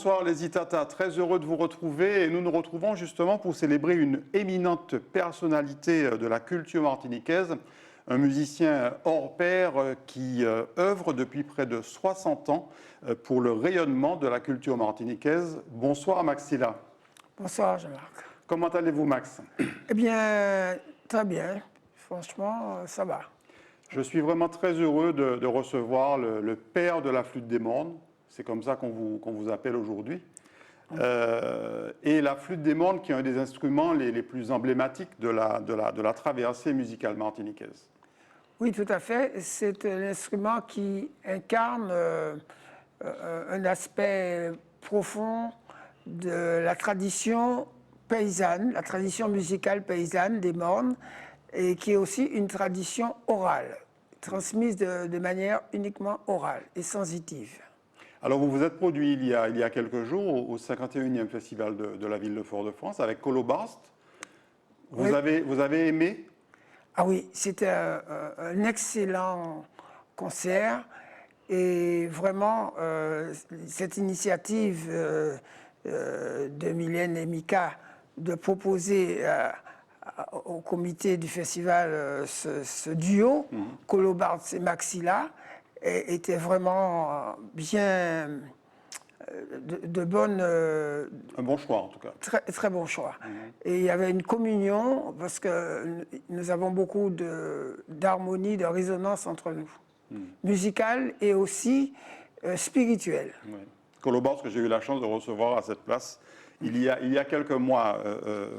bonsoir les Itata, très heureux de vous retrouver et nous nous retrouvons justement pour célébrer une éminente personnalité de la culture martiniquaise, un musicien hors pair qui œuvre depuis près de 60 ans pour le rayonnement de la culture martiniquaise. Bonsoir Max Sylla. Bonsoir Jean-Marc. Comment allez-vous Max? Eh bien, très bien. Franchement, ça va. Je suis vraiment très heureux de recevoir le père de la flûte des mornes. C'est comme ça qu'on vous appelle aujourd'hui. Et la flûte des mornes qui est un des instruments les plus emblématiques de la traversée musicale martiniquaise. Oui, tout à fait. C'est un instrument qui incarne un aspect profond de la tradition paysanne, la tradition musicale paysanne des mornes, et qui est aussi une tradition orale, transmise de manière uniquement orale et sensitive. Alors vous vous êtes produit il y a quelques jours au 51e Festival de la ville de Fort-de-France avec Colobarst. Vous avez aimé? Ah oui, c'était un excellent concert et vraiment cette initiative de Mylène et Mika de proposer au comité du festival ce duo, Colobarst et Max Sylla, était vraiment bien de bonne... Un bon choix en tout cas. Très, très bon choix. Et il y avait une communion parce que nous avons beaucoup d'harmonie, de résonance entre nous, musicale et aussi spirituelle. Oui. Colobarst que j'ai eu la chance de recevoir à cette place il y a quelques mois,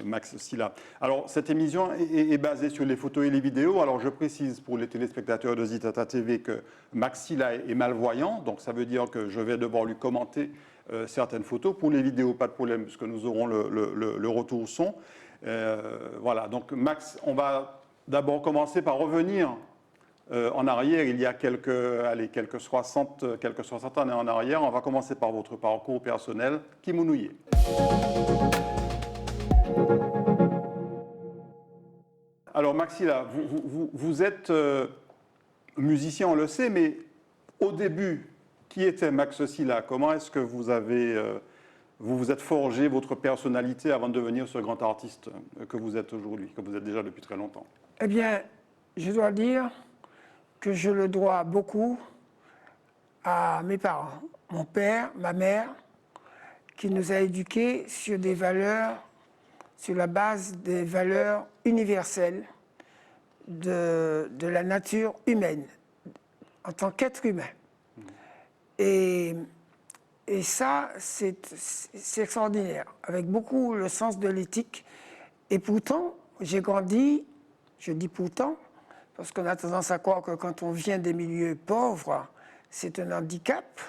Max Sylla. Alors, cette émission est basée sur les photos et les vidéos. Alors, je précise pour les téléspectateurs de Zitata TV que Max Sylla est malvoyant. Donc, ça veut dire que je vais devoir lui commenter certaines photos. Pour les vidéos, pas de problème, puisque nous aurons le retour son. Voilà. Donc, Max, on va d'abord commencer par revenir en arrière, il y a quelques 60 années en arrière. On va commencer par votre parcours personnel. Kimounouye. Alors Max Sylla, vous êtes musicien, on le sait, mais au début, qui était Max Sylla? Comment est-ce que vous vous êtes forgé votre personnalité avant de devenir ce grand artiste que vous êtes aujourd'hui, que vous êtes déjà depuis très longtemps? Eh bien, je dois dire que je le dois beaucoup à mes parents, mon père, ma mère, qui nous a éduqués sur des valeurs, sur la base des valeurs universelles de la nature humaine, en tant qu'être humain. Et ça, c'est extraordinaire, avec beaucoup le sens de l'éthique. Et pourtant, j'ai grandi, je dis pourtant, parce qu'on a tendance à croire que quand on vient des milieux pauvres, c'est un handicap.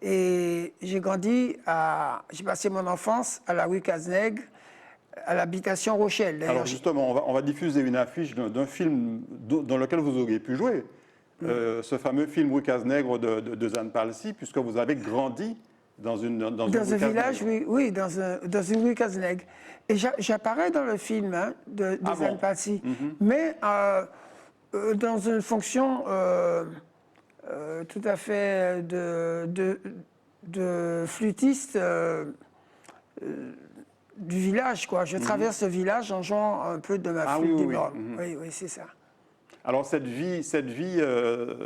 Et j'ai passé mon enfance à la rue Cazenègre, à l'habitation Rochelle. Alors justement, on va diffuser une affiche d'un film dans lequel vous auriez pu jouer. Ce fameux film Rue Cazenègre de Zane Palsy, puisque vous avez grandi dans un village, oui, dans une rue Cazenègre. Et j'apparais dans le film de Zane Palsy, mais dans une fonction tout à fait de flûtiste du village, quoi. Je traverse le village en jouant un peu de ma flûte des mornes. Oui, c'est ça. Alors cette vie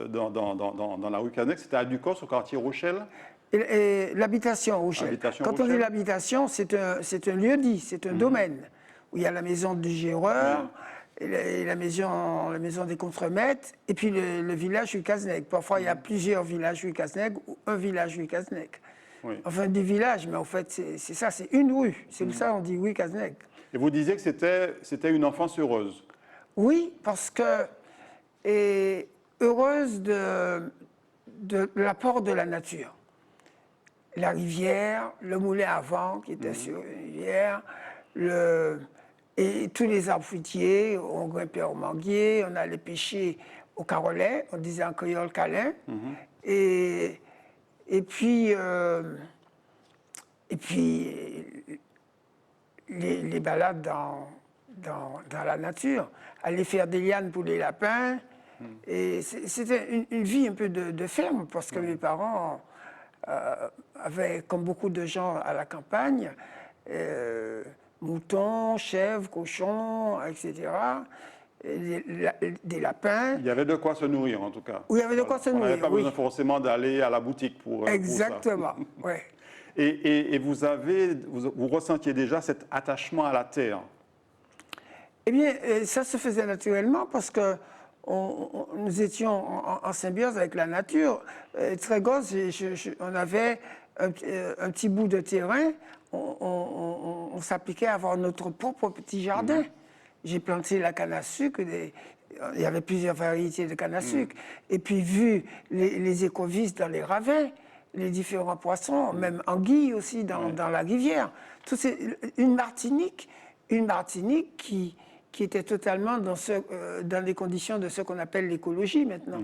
dans la rue Cazenègre, c'était à Ducos, au quartier Rochelle? Et l'habitation Rochelle. Quand on dit l'habitation, c'est un lieu dit, c'est un domaine où il y a la maison du géreur, et la maison des contremaîtres, et puis le village rue Cazenègre. Parfois, il y a plusieurs villages rue Cazenègre ou un village rue Cazenègre. Oui. Enfin, des villages, mais en fait, c'est ça, c'est une rue. C'est pour ça qu'on dit rue Cazenègre. Et vous disiez que c'était une enfance heureuse? Oui, parce que heureuse de l'apport de la nature. La rivière, le moulin à vent qui était sur la rivière, et tous les arbres fruitiers, on grimpait au manguier, on allait pêcher au carolin, on disait en créole câlin. Et puis les balades dans la nature, aller faire des lianes pour les lapins. Et c'était une vie un peu de ferme, parce que mes parents avait, comme beaucoup de gens à la campagne, moutons, chèvres, cochons, etc., des lapins. Il y avait de quoi se nourrir, en tout cas. Oui, il y avait de quoi se On n'avait nourrir, pas oui. besoin forcément d'aller à la boutique pour ça. Exactement, oui. Et vous ressentiez déjà cet attachement à la terre. Eh bien, ça se faisait naturellement parce que nous étions en symbiose avec la nature. Très gosse, on avait un petit bout de terrain, on s'appliquait à avoir notre propre petit jardin. J'ai planté la canne à sucre, il y avait plusieurs variétés de canne à sucre. Et puis, vu les écovistes dans les ravins, les différents poissons, même anguilles aussi dans la rivière, une Martinique qui était totalement dans les conditions de ce qu'on appelle l'écologie maintenant.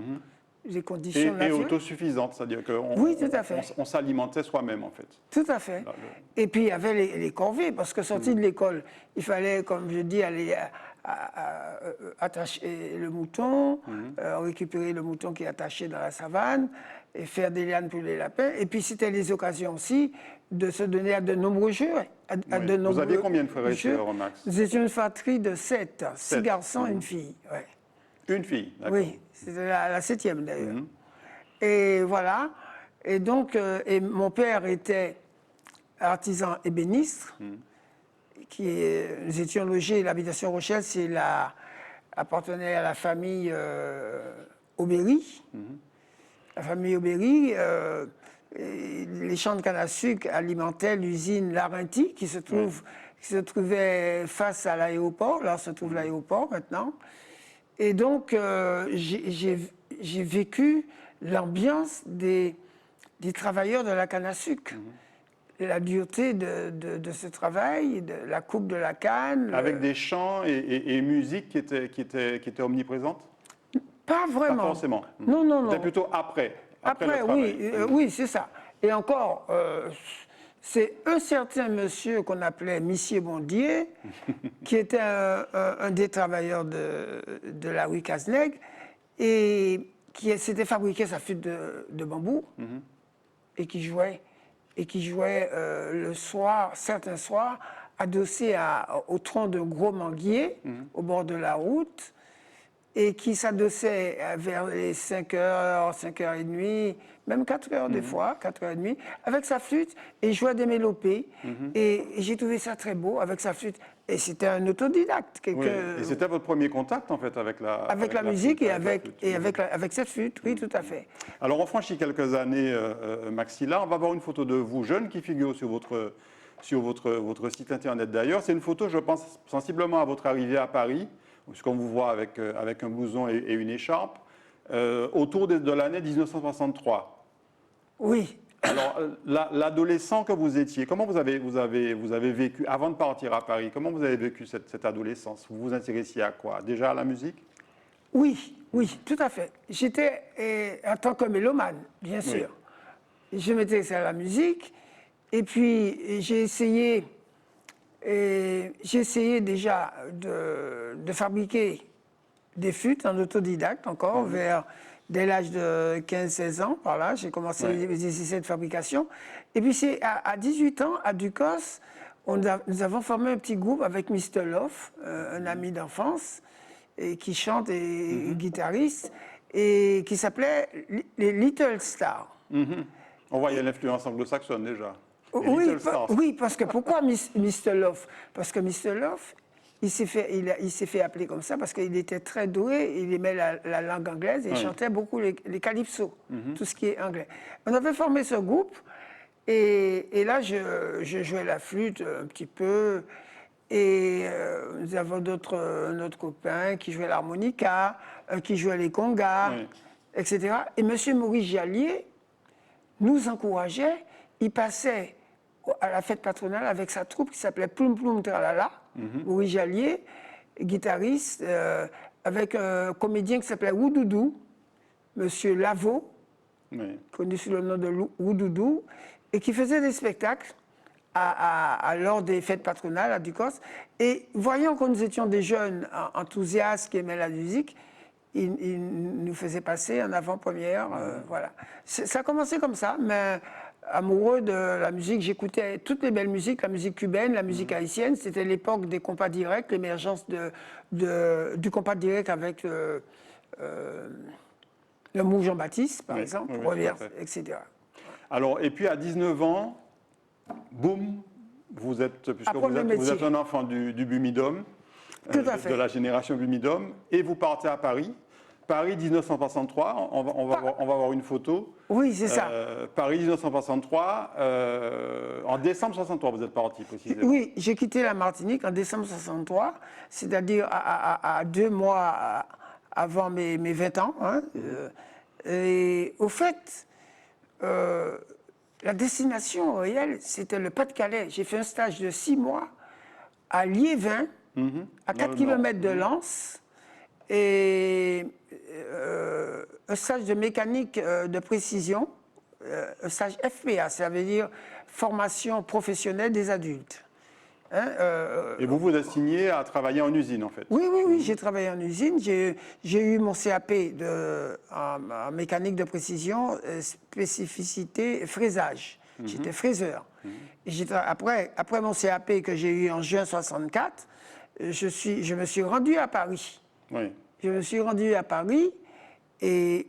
Les conditions Et naturelles. autosuffisante, c'est-à-dire qu'on Oui, tout à fait. on s'alimentait soi-même, en fait. Tout à fait. Et puis il y avait les corvées, parce que sorti de l'école, il fallait, comme je dis, aller attacher le mouton, récupérer le mouton qui est attaché dans la savane, et faire des lianes pour les lapins. Et puis c'était les occasions aussi de se donner à de nombreux jeux. Vous aviez combien de frères et sœurs, Max? Nous étions une fratrie de 7, 6 garçons et une fille. Ouais. Une fille, d'accord. Oui, c'était la 7e d'ailleurs. Et voilà. Et donc, et mon père était artisan ébéniste. Nous étions logés, l'habitation Rochelle, appartenait à la famille Aubéry. La famille Aubéry, les champs de canne à sucre alimentaient l'usine Larentie qui se trouvait face à l'aéroport. Là se trouve l'aéroport maintenant. Et donc, j'ai vécu l'ambiance des travailleurs de la canne à sucre. La dureté de ce travail, de la coupe de la canne. Avec des chants et musique qui étaient omniprésentes? Pas vraiment. Pas forcément. Non, non, non. C'était plutôt après le travail. Oui, oui, c'est ça. Et encore, c'est un certain monsieur qu'on appelait Monsieur Bondier, qui était un des travailleurs de la rue Cazenègue, et qui s'était fabriqué sa flûte de bambou, et qui jouait le soir, certains soirs, adossé au tronc d'un gros manguier au bord de la route, et qui s'adossait vers les 5h, 5h30, même 4h des fois, 4h30, avec sa flûte, et jouait des mélopées. Et j'ai trouvé ça très beau, avec sa flûte. Et c'était un autodidacte. Oui. Et c'était votre premier contact, en fait, avec la musique flûte, et avec cette flûte, oui, tout à fait. Alors, on franchit quelques années, Maxilla. On va voir une photo de vous jeune qui figure sur votre site internet d'ailleurs. C'est une photo, je pense, sensiblement à votre arrivée à Paris, puisqu'on vous voit avec un blouson et une écharpe, autour de l'année 1963. Oui. Alors, l'adolescent que vous étiez, comment vous avez vécu, avant de partir à Paris, comment vous avez vécu cette adolescence? Vous vous intéressiez à quoi? Déjà à la musique? Oui, oui, tout à fait. J'étais, en tant que mélomane, bien sûr, je m'intéressais à la musique, et puis j'ai essayé déjà de fabriquer des flûtes en autodidacte encore, dès l'âge de 15-16 ans, par là, j'ai commencé les essais de fabrication. Et puis c'est à 18 ans, à Ducos, nous avons formé un petit groupe avec Mr. Love, un ami d'enfance, et qui chante et guitariste, et qui s'appelait les Little Stars. On voyait l'influence anglo-saxonne déjà. Oui, parce que pourquoi Mr. Love? Parce que Mr. Love, il s'est fait appeler comme ça parce qu'il était très doué, il aimait la langue anglaise et il chantait beaucoup les calypsos, tout ce qui est anglais. On avait formé ce groupe et là, je jouais la flûte un petit peu et nous avons notre copain qui jouait l'harmonica, qui jouait les congas, etc. Et M. Maurice Jallier nous encourageait, il passait à la fête patronale avec sa troupe qui s'appelait Ploum Ploum Tralala, Maurice Jallier, guitariste, avec un comédien qui s'appelait Woudoudou, Monsieur Lavaux, connu sous le nom de Woudoudou, et qui faisait des spectacles lors des fêtes patronales à Ducos. Et voyant que nous étions des jeunes enthousiastes qui aimaient la musique, il nous faisait passer en avant-première. Voilà. Ça a commencé comme ça, mais amoureux de la musique. J'écoutais toutes les belles musiques, la musique cubaine, la musique haïtienne. C'était l'époque des compas directs, l'émergence du compas direct avec le Mou Jean-Baptiste, par exemple, oui, Revers, tout à fait. etc. Alors, et puis à 19 ans, boum, vous êtes, puisque Apprendre le vous métier. êtes un enfant du Bumidum, Tout à fait. de la génération Bumidum, et vous partez à Paris. Paris 1963, on va voir une photo. Oui, c'est ça. Paris 1963, en décembre 63, vous êtes parti précisément. Oui, j'ai quitté la Martinique en décembre 63, c'est-à-dire à 2 mois avant mes 20 ans. Hein. Et au fait, la destination réelle, c'était le Pas-de-Calais. J'ai fait un stage de 6 mois à Liévin, à 4 km de Lens, et un stage de mécanique de précision, un stage FPA, ça veut dire formation professionnelle des adultes. Hein, Et vous vous assigniez à travailler en usine, en fait. oui, j'ai travaillé en usine. J'ai eu mon CAP en mécanique de précision, spécificité, fraisage. J'étais fraiseur. Et après mon CAP que j'ai eu en juin 64, je me suis rendu à Paris. Oui. Je me suis rendu à Paris et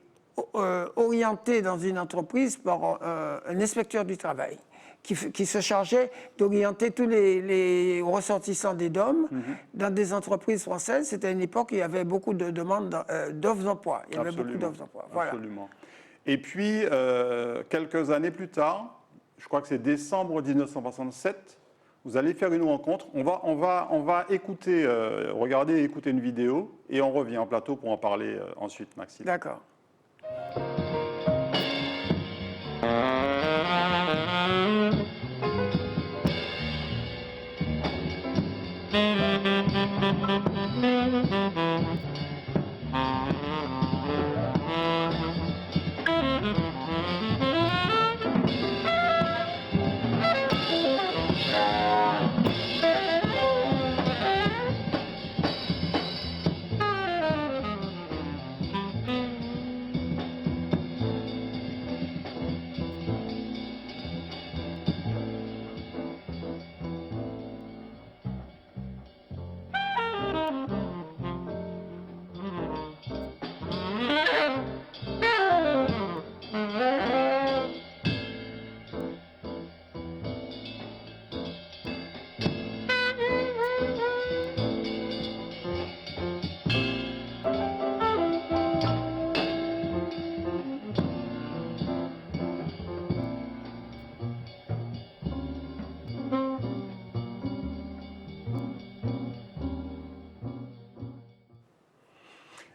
orienté dans une entreprise par un inspecteur du travail qui se chargeait d'orienter tous les ressortissants des DOM dans des entreprises françaises. C'était une époque où il y avait beaucoup de demandes d'offres d'emploi. Il y avait beaucoup d'offres d'emploi. Voilà. Absolument. Et puis, quelques années plus tard, je crois que c'est décembre 1967, vous allez faire une rencontre. On va écouter, regarder et écouter une vidéo et on revient en plateau pour en parler ensuite, Maxime. D'accord.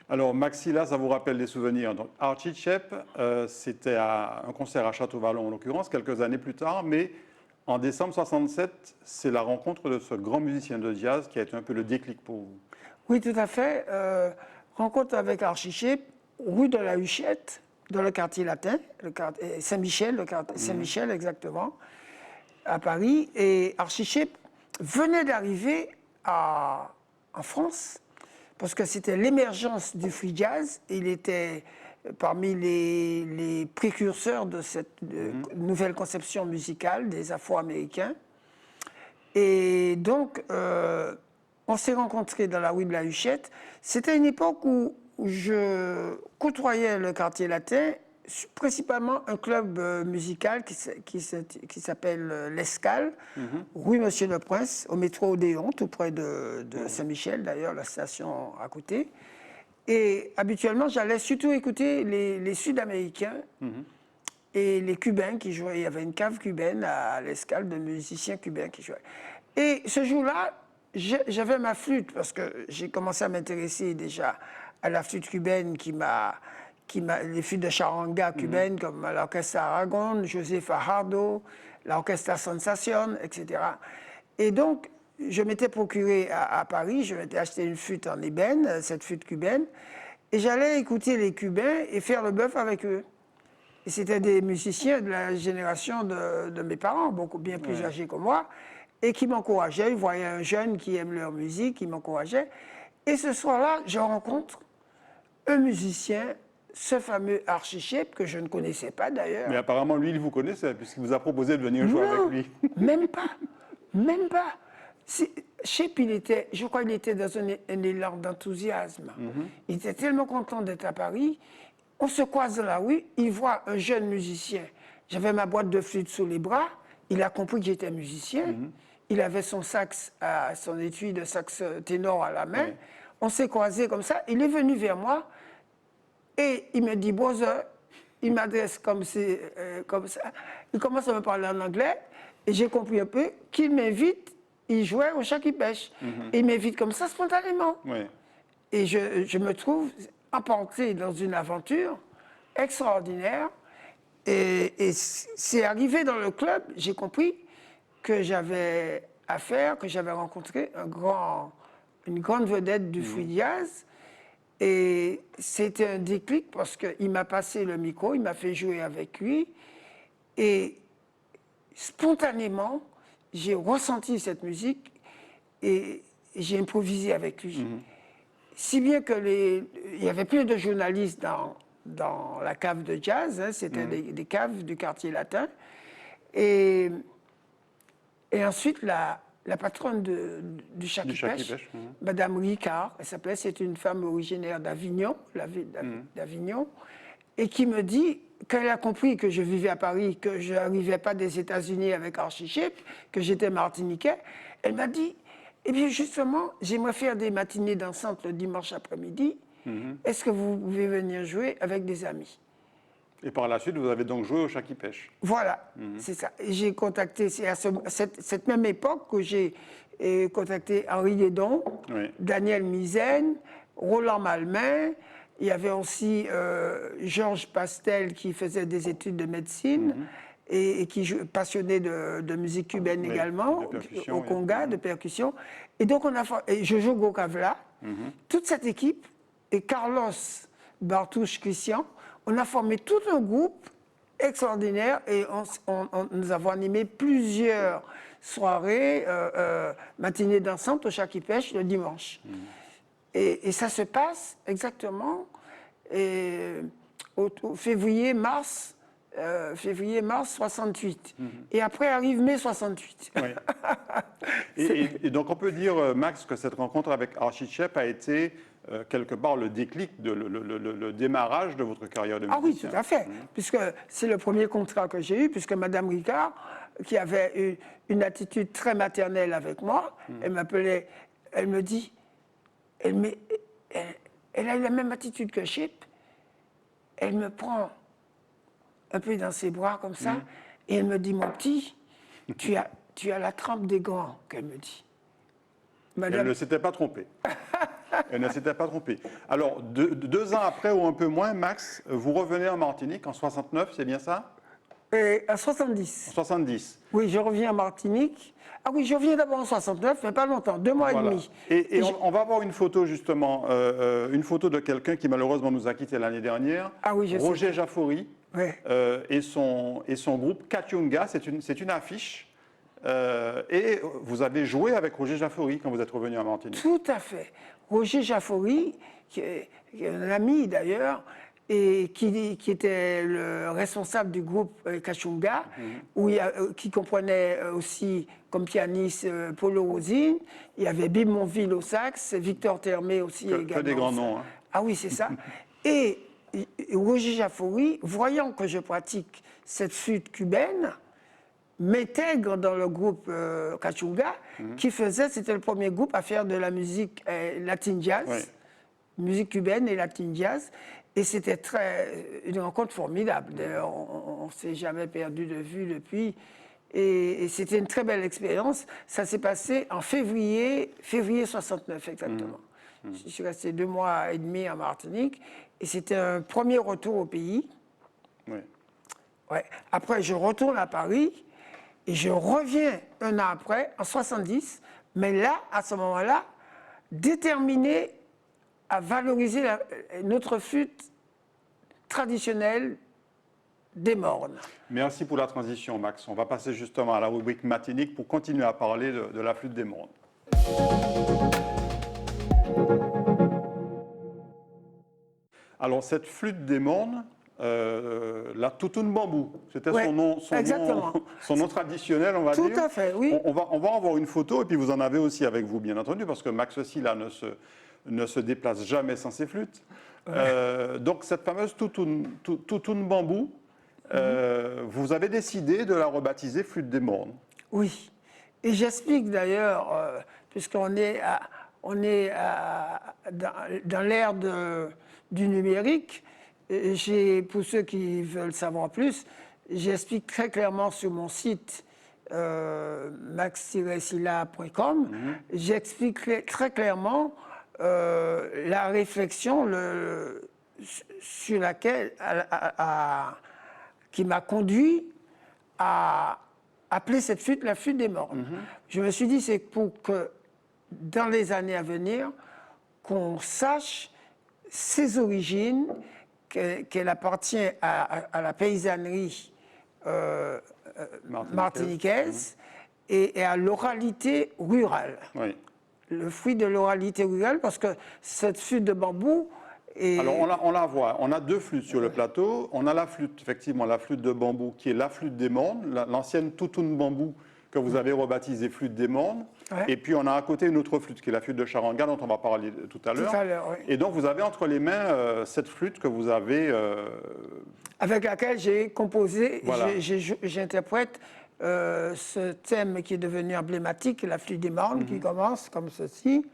Alors, Maxi, là, ça vous rappelle des souvenirs. Donc, Archie Shepp, c'était un concert à Château-Vallon, en l'occurrence, quelques années plus tard, mais en décembre 67, c'est la rencontre de ce grand musicien de jazz qui a été un peu le déclic pour vous. Oui, tout à fait. Rencontre avec Archie Shepp, rue de la Huchette, dans le quartier latin, Saint-Michel, le quartier Saint-Michel exactement, à Paris. Et Archie Shepp venait d'arriver en France, parce que c'était l'émergence du free jazz. Il était parmi les précurseurs de cette nouvelle conception musicale des Afro-Américains. Et donc, on s'est rencontrés dans la rue de la Huchette. C'était une époque où je côtoyais le quartier latin, principalement un club musical qui s'appelle l'Escale, rue Monsieur le Prince, au métro Odéon, tout près de Saint-Michel, d'ailleurs, la station à côté. Et habituellement, j'allais surtout écouter les Sud-Américains et les Cubains qui jouaient. Il y avait une cave cubaine à l'Escale de musiciens cubains qui jouaient. Et ce jour-là, j'avais ma flûte, parce que j'ai commencé à m'intéresser déjà à la flûte cubaine les flûtes de charanga cubaines comme l'orchestre Aragon, José Fajardo, l'orchestre Sensation, etc. Et donc, je m'étais procuré à Paris, je m'étais acheté une flûte en ébène, cette flûte cubaine, et j'allais écouter les Cubains et faire le bœuf avec eux. Et c'était des musiciens de la génération de mes parents, bien plus âgés que moi, et qui m'encourageaient. Ils voyaient un jeune qui aime leur musique, qui m'encourageait. Et ce soir-là, je rencontre un musicien ce fameux Archichep, que je ne connaissais pas d'ailleurs. Mais apparemment, lui, il vous connaissait, puisqu'il vous a proposé de venir jouer Non, avec lui. même pas, même pas. Chep, je crois qu'il était dans un élan d'enthousiasme. Il était tellement content d'être à Paris. On se croise dans la rue, il voit un jeune musicien. J'avais ma boîte de flûte sous les bras. Il a compris que j'étais musicien. Il avait son sax, son étui de sax ténor à la main. On s'est croisés comme ça. Il est venu vers moi et il me dit brother. Il m'adresse comme ça. Il commence à me parler en anglais et j'ai compris un peu qu'il m'invite. Il jouait au Chat qui pêche. Et il m'invite comme ça spontanément. Oui. Et je me trouve emporté dans une aventure extraordinaire. Et c'est arrivé dans le club, j'ai compris que j'avais affaire, que j'avais rencontré une grande vedette du free jazz. Et c'était un déclic parce qu'il m'a passé le micro, il m'a fait jouer avec lui. Et spontanément, j'ai ressenti cette musique et j'ai improvisé avec lui. Si bien il y avait plein de journalistes dans la cave de jazz, hein, c'était des caves du quartier latin. Et ensuite, la patronne du Chat qui pêche, Madame Ricard, elle s'appelait, c'est une femme originaire d'Avignon, la ville d'Avignon, et qui me dit, quand elle a compris que je vivais à Paris, que je n'arrivais pas des États-Unis avec Archichep, que j'étais martiniquais, elle m'a dit, eh bien justement, j'aimerais faire des matinées dansantes le dimanche après-midi. Est-ce que vous pouvez venir jouer avec des amis? Et par la suite, vous avez donc joué au Chat qui pêche. Voilà, c'est ça. J'ai contacté, c'est à cette même époque que j'ai contacté Henri Guédon, Daniel Mizen, Roland Malmain. Il y avait aussi Georges Pastel qui faisait des études de médecine et qui passionné de musique cubaine également, au conga, de percussion. Et donc, et Jojo Gokavla, toute cette équipe, et Carlos Bartouche Christian, on a formé tout un groupe extraordinaire et nous avons animé plusieurs soirées, matinées dansantes au Chat qui pêche le dimanche. Et ça se passe exactement au février-mars 68. Et après arrive mai 68. Et donc on peut dire, Max, que cette rencontre avec Archichep a été quelque part le déclic, le démarrage de votre carrière de musicien. Ah oui, tout à fait, puisque c'est le premier contrat que j'ai eu, puisque Madame Ricard, qui avait une attitude très maternelle avec moi, elle m'appelait, elle me dit, elle a eu la même attitude que Chip, elle me prend un peu dans ses bras comme ça, et elle me dit, mon petit, tu as la trempe des grands, qu'elle me dit. Madame... Elle ne s'était pas trompée. Elle ne s'était pas trompée. Alors, 2 ans après ou un peu moins, Max, vous revenez en Martinique en 69, c'est bien ça? En 70. En 70. Oui, je reviens en Martinique. Ah oui, je reviens d'abord en 69, mais pas longtemps, 2 mois et demi. Et on va voir une photo justement, une photo de quelqu'un qui malheureusement nous a quittés l'année dernière. Ah oui, je Roger sais. Jaffori et son groupe Katiunga, c'est une affiche. Et vous avez joué avec Roger Jaffori quand vous êtes revenu en Martinique. Tout à fait. Roger Jaffori, qui est un ami d'ailleurs, et qui était le responsable du groupe Kachunga, qui comprenait aussi comme pianiste Polo Rosine, il y avait Bim Monville au sax, Victor Termé aussi également. Que des grands noms. Hein. Ah oui, c'est ça. Et Roger Jaffori, voyant que je pratique cette flûte cubaine, m'intègre dans le groupe Kachunga, qui c'était le premier groupe à faire de la musique latin jazz, musique cubaine et latin jazz. Et c'était une rencontre formidable. D'ailleurs, on ne s'est jamais perdu de vue depuis. Et c'était une très belle expérience. Ça s'est passé en février 69 exactement. Je suis resté 2 mois et demi en Martinique. Et c'était un premier retour au pays. Après, je retourne à Paris. Et je reviens 1 an après, en 70, mais là, à ce moment-là, déterminé à valoriser notre flûte traditionnelle des Mornes. Merci pour la transition, Max. On va passer justement à la rubrique matinique pour continuer à parler de la flûte des Mornes. Alors, cette flûte des Mornes, la toutoune bambou, c'était Ouais, son son nom traditionnel, on va dire. Tout à fait, oui. On va en voir une photo, et puis vous en avez aussi avec vous, bien entendu, parce que Max aussi, là, ne se déplace jamais sans ses flûtes. Donc, cette fameuse toutoune bambou, vous avez décidé de la rebaptiser flûte des Mornes. Oui. Et j'explique d'ailleurs, puisqu'on est, dans l'ère du numérique, pour ceux qui veulent savoir plus, j'explique très clairement sur mon site max-silla.com, j'explique très clairement la réflexion sur laquelle, qui m'a conduit à appeler cette flûte la flûte des Mornes. Je me suis dit, c'est pour que dans les années à venir, qu'on sache ses origines, qu'elle appartient à la paysannerie martiniquaise et à l'oralité rurale. Oui. Le fruit de l'oralité rurale, parce que cette flûte de bambou est... Alors on la voit, on a deux flûtes sur le plateau. On a la flûte, effectivement, la flûte de bambou qui est la flûte des Mornes, l'ancienne toutoune bambou que vous avez rebaptisée flûte des Mornes. Ouais. Et puis on a à côté une autre flûte qui est la flûte de Charanga dont on va parler tout à l'heure. Oui. Et donc vous avez entre les mains cette flûte que vous avez... avec laquelle j'ai composé, Voilà. j'interprète ce thème qui est devenu emblématique, la flûte des Mornes, qui commence comme ceci.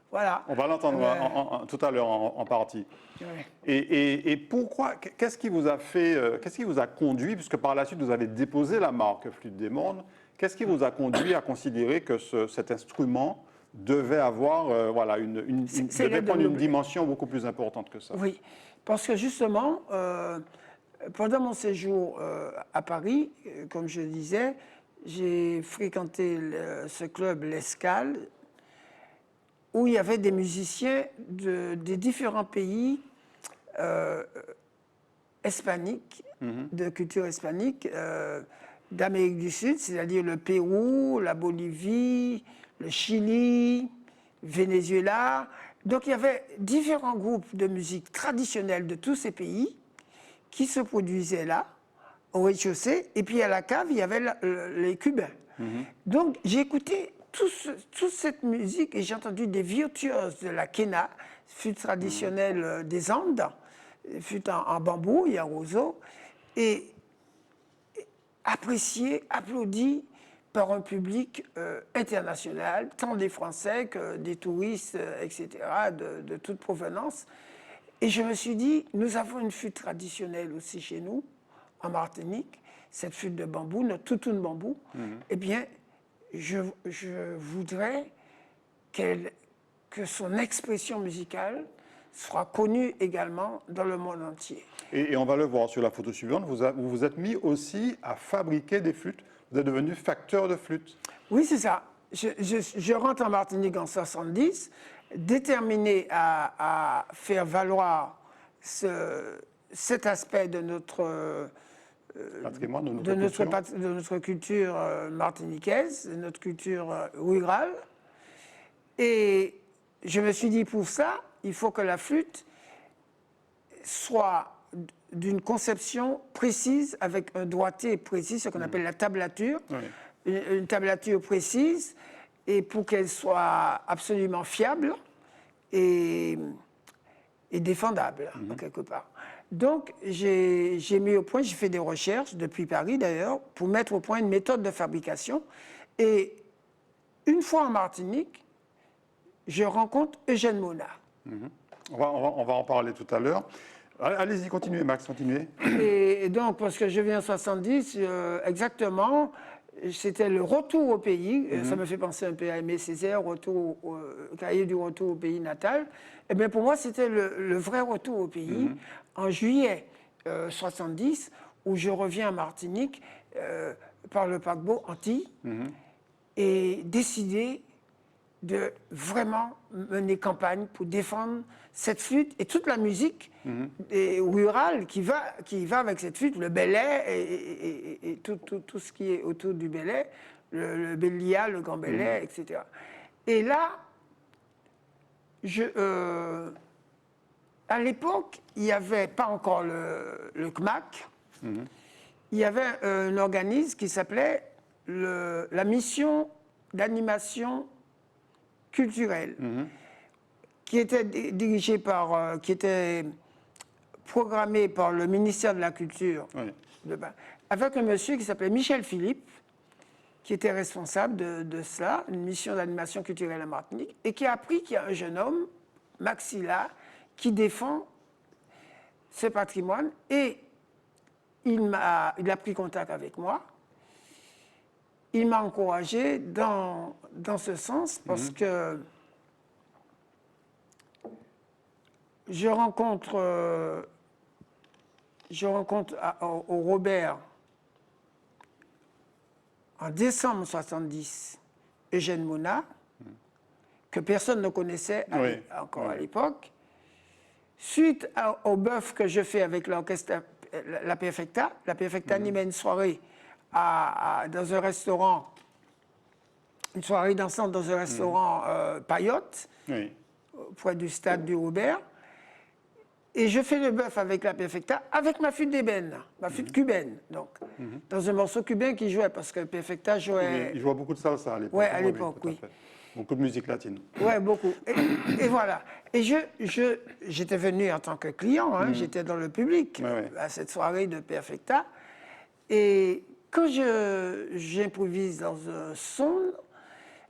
Voilà. On va l'entendre tout à l'heure en partie. Ouais. Et pourquoi, qu'est-ce qui vous a fait, qu'est-ce qui vous a conduit, puisque par la suite vous avez déposé la marque Flûte des Mornes, qu'est-ce qui vous a conduit à considérer que cet instrument devait avoir, voilà, devait prendre une dimension beaucoup plus importante que ça? Oui, parce que justement, pendant mon séjour à Paris, comme je disais, j'ai fréquenté ce club, l'Escale, où il y avait des musiciens des différents pays hispaniques, de culture hispanique, d'Amérique du Sud, c'est-à-dire le Pérou, la Bolivie, le Chili, Venezuela. Donc il y avait différents groupes de musique traditionnelle de tous ces pays qui se produisaient là, au rez-de-chaussée, et puis à la cave, il y avait les Cubains. Donc j'ai écouté toute cette musique et j'ai entendu des virtuoses de la quena, flûte traditionnelle des Andes, flûte en bambou et en roseau, et apprécié, applaudi par un public international, tant des Français que des touristes, etc., de toute provenance. Et je me suis dit, nous avons une flûte traditionnelle aussi chez nous, en Martinique, cette flûte de bambou, notre toutoune bambou. Eh bien, je voudrais que son expression musicale soit connue également dans le monde entier. Et on va le voir sur la photo suivante, vous vous êtes mis aussi à fabriquer des flûtes. Vous êtes devenu facteur de flûtes. Oui, c'est ça. Je rentre en Martinique en 70, déterminé à faire valoir cet aspect de notre patrimoine, de notre culture martiniquaise, de notre culture rurale. Et je me suis dit, pour ça, il faut que la flûte soit d'une conception précise, avec un doigté précis, ce qu'on appelle la tablature, une tablature précise, et pour qu'elle soit absolument fiable et défendable, quelque part. Donc, j'ai mis au point, j'ai fait des recherches depuis Paris d'ailleurs, pour mettre au point une méthode de fabrication. Et une fois en Martinique, je rencontre Eugène Mona. On va en parler tout à l'heure. Allez-y, continuez, Max, continuez. Et donc, parce que je viens en 70, exactement, c'était le retour au pays. Ça me fait penser un peu à Aimé Césaire, cahier du retour au pays natal. Et bien, pour moi, c'était le vrai retour au pays. En juillet 70, où je reviens à Martinique par le paquebot Antilles, et décidé de vraiment mener campagne pour défendre cette flûte et toute la musique rurale qui va avec cette flûte, le belay et tout ce qui est autour du belay, le bélia, le grand belay, etc. Et là, à l'époque, il n'y avait pas encore le CMAC, il y avait un organisme qui s'appelait la mission d'animation culturelle, qui était dirigée qui était programmée par le ministère de la Culture, avec un monsieur qui s'appelait Michel Philippe, qui était responsable de cela, une mission d'animation culturelle à Martinique, et qui a appris qu'il y a un jeune homme, Maxilla, qui défend ce patrimoine, et il a pris contact avec moi. Il m'a encouragé dans ce sens parce que je rencontre au Robert en décembre 70 Eugène Mona, que personne ne connaissait encore à l'époque. Suite au bœuf que je fais avec l'orchestre La Perfecta animait une soirée dans un restaurant, une soirée dansante dans un restaurant Payotte, près du stade du Robert. Et je fais le bœuf avec La Perfecta, avec ma flûte d'ébène, ma flûte cubaine, donc, dans un morceau cubain qui jouait, parce que Perfecta jouait... Il jouait beaucoup de salsa à l'époque. Oui, à l'époque, oui. Beaucoup de musique latine. Oui, beaucoup. Et voilà. Et j'étais venu en tant que client, j'étais dans le public à cette soirée de Perfecta. Et quand j'improvise dans un son,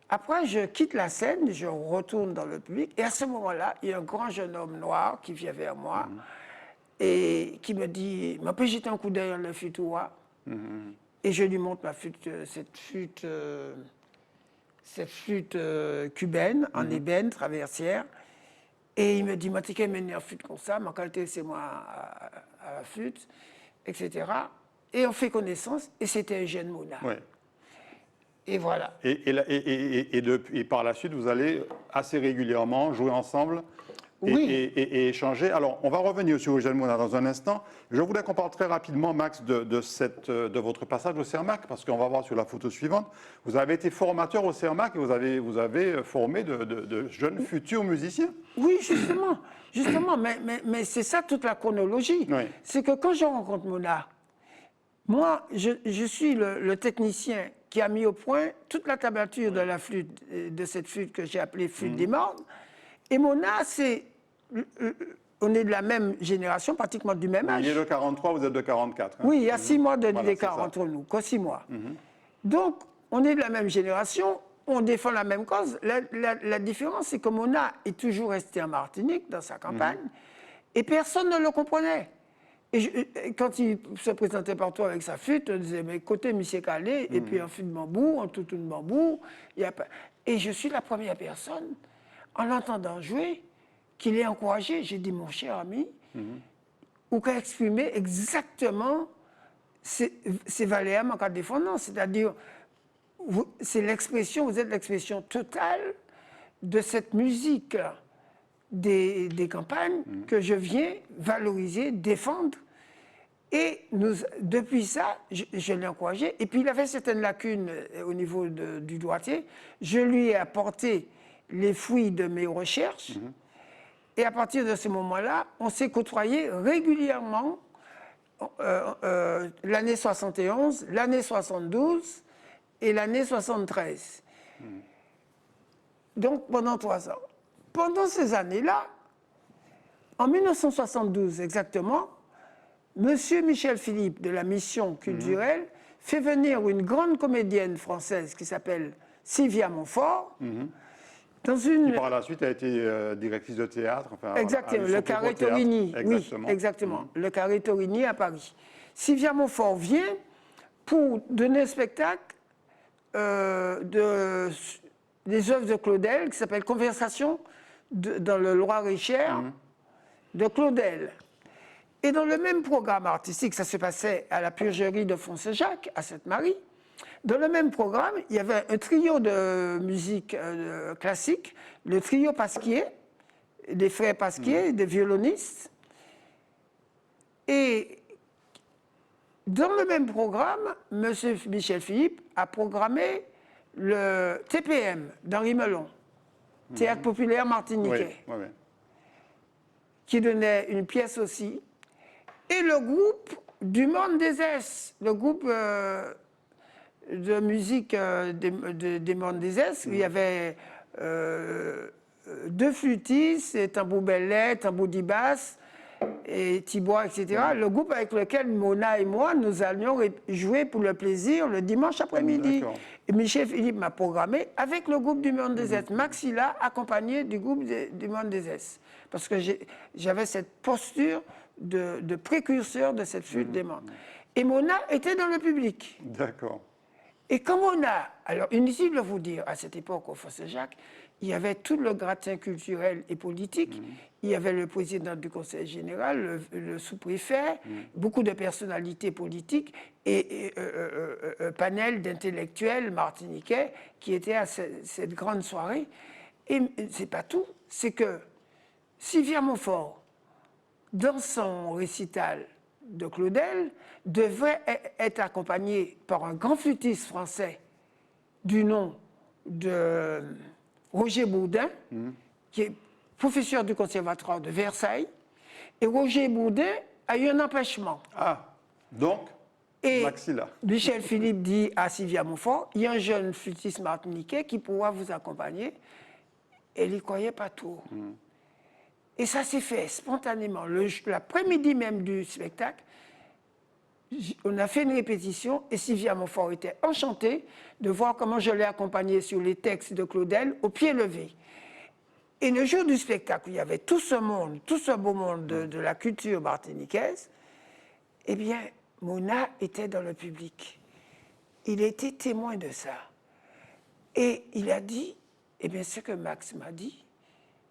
après je quitte la scène, je retourne dans le public. Et à ce moment-là, il y a un grand jeune homme noir qui vient vers moi et qui me dit « peux jeter un coup d'œil dans le futua ?» Et je lui montre ma flûte, cette flûte cubaine, en ébène, traversière. Et il me dit, tu qu'à mener une flûte comme ça, ma qualité, c'est moi à la flûte, etc. Et on fait connaissance, et c'était Eugène Mona. Et voilà. Et par la suite, vous allez assez régulièrement jouer ensemble et échanger. Alors, on va revenir sur Eugène Mona dans un instant. Je voulais qu'on parle très rapidement, Max, de votre passage au CERMAC, parce qu'on va voir sur la photo suivante. Vous avez été formateur au CERMAC et vous avez formé de jeunes futurs musiciens. Oui, justement. Mais c'est ça toute la chronologie. C'est que quand je rencontre Mona, moi, je suis le technicien qui a mis au point toute la tablature de la flûte, de cette flûte que j'ai appelée flûte des mornes. Et Mona, on est de la même génération, pratiquement du même âge. Il est de 43, vous êtes de 44. Oui, il y a 6 mois d'écart entre nous, que 6 mois. Donc, on est de la même génération, on défend la même cause. La différence, c'est que Mona est toujours resté en Martinique, dans sa campagne, et personne ne le comprenait. Et quand il se présentait partout avec sa flûte, on disait, mais côté Monsieur Calais, et puis en flûte de bambou, en tout de bambou. Et je suis la première personne, en l'entendant jouer, qui l'ait encouragé. J'ai dit, mon cher ami, ou qu'a exprimé exactement ces valéas en cas de défendance. C'est-à-dire, c'est l'expression, vous êtes l'expression totale de cette musique des campagnes que je viens valoriser, défendre. Et depuis ça, je l'ai encouragé. Et puis, il avait certaines lacunes au niveau du doigté. Je lui ai apporté les fruits de mes recherches. Et à partir de ce moment-là, on s'est côtoyé régulièrement l'année 71, l'année 72 et l'année 73. Donc, pendant 3 ans. Pendant ces années-là, en 1972 exactement, M. Michel Philippe de la Mission culturelle fait venir une grande comédienne française qui s'appelle Sylvia Montfort. Qui par la suite a été directrice de théâtre. Enfin, exactement, le Carré Torigny. Oui, exactement. Le Carré Torigny à Paris. Sylvia Montfort vient pour donner un spectacle des œuvres de Claudel qui s'appelle Conversation dans le Loir-et-Cher de Claudel. Et dans le même programme artistique, ça se passait à la Purgerie de Fonsejac, à Sainte-Marie, Dans le même programme, il y avait un trio de musique classique, le trio Pasquier, des frères Pasquier, des violonistes. Et dans le même programme, M. Michel Philippe a programmé le TPM d'Henri Melon, Théâtre populaire martiniquais, qui donnait une pièce aussi. Et le groupe du Monde des S, le groupe de musique des Mondes des S, où il y avait 2 flûtistes, tambour bellet, tambour dibas, et Thibaut, etc. Le groupe avec lequel Mona et moi, nous allions jouer pour le plaisir le dimanche après-midi. Et Michel Philippe m'a programmé avec le groupe du Monde des S. Maxilla, accompagné du groupe du Monde des S. Parce que j'avais cette posture de précurseur de cette flûte des mondes. Et Mona était dans le public. D'accord. Et comme Mona, alors inutile de vous dire, à cette époque au Fossé-Jacques, il y avait tout le gratin culturel et politique. Il y avait le président du Conseil général, le sous-préfet, beaucoup de personnalités politiques et un panel d'intellectuels martiniquais qui étaient à cette grande soirée. Et c'est pas tout, c'est que Sylvia Montfort, dans son récital de Claudel, devrait être accompagnée par un grand flûtiste français du nom de Roger Bourdin, qui est professeur du conservatoire de Versailles. Et Roger Bourdin a eu un empêchement. Ah, donc, Maxilla. Michel Philippe dit à Sylvia Montfort, il y a un jeune flûtiste martiniquais qui pourra vous accompagner. Elle n'y croyait pas trop. Et ça s'est fait spontanément. L'après-midi même du spectacle, on a fait une répétition et Sylvia Montfort était enchantée de voir comment je l'ai accompagnée sur les textes de Claudel au pied levé. Et le jour du spectacle, où il y avait tout ce monde, tout ce beau monde de la culture martiniquaise, eh bien, Mona était dans le public. Il était témoin de ça. Et il a dit, eh bien, ce que Max m'a dit,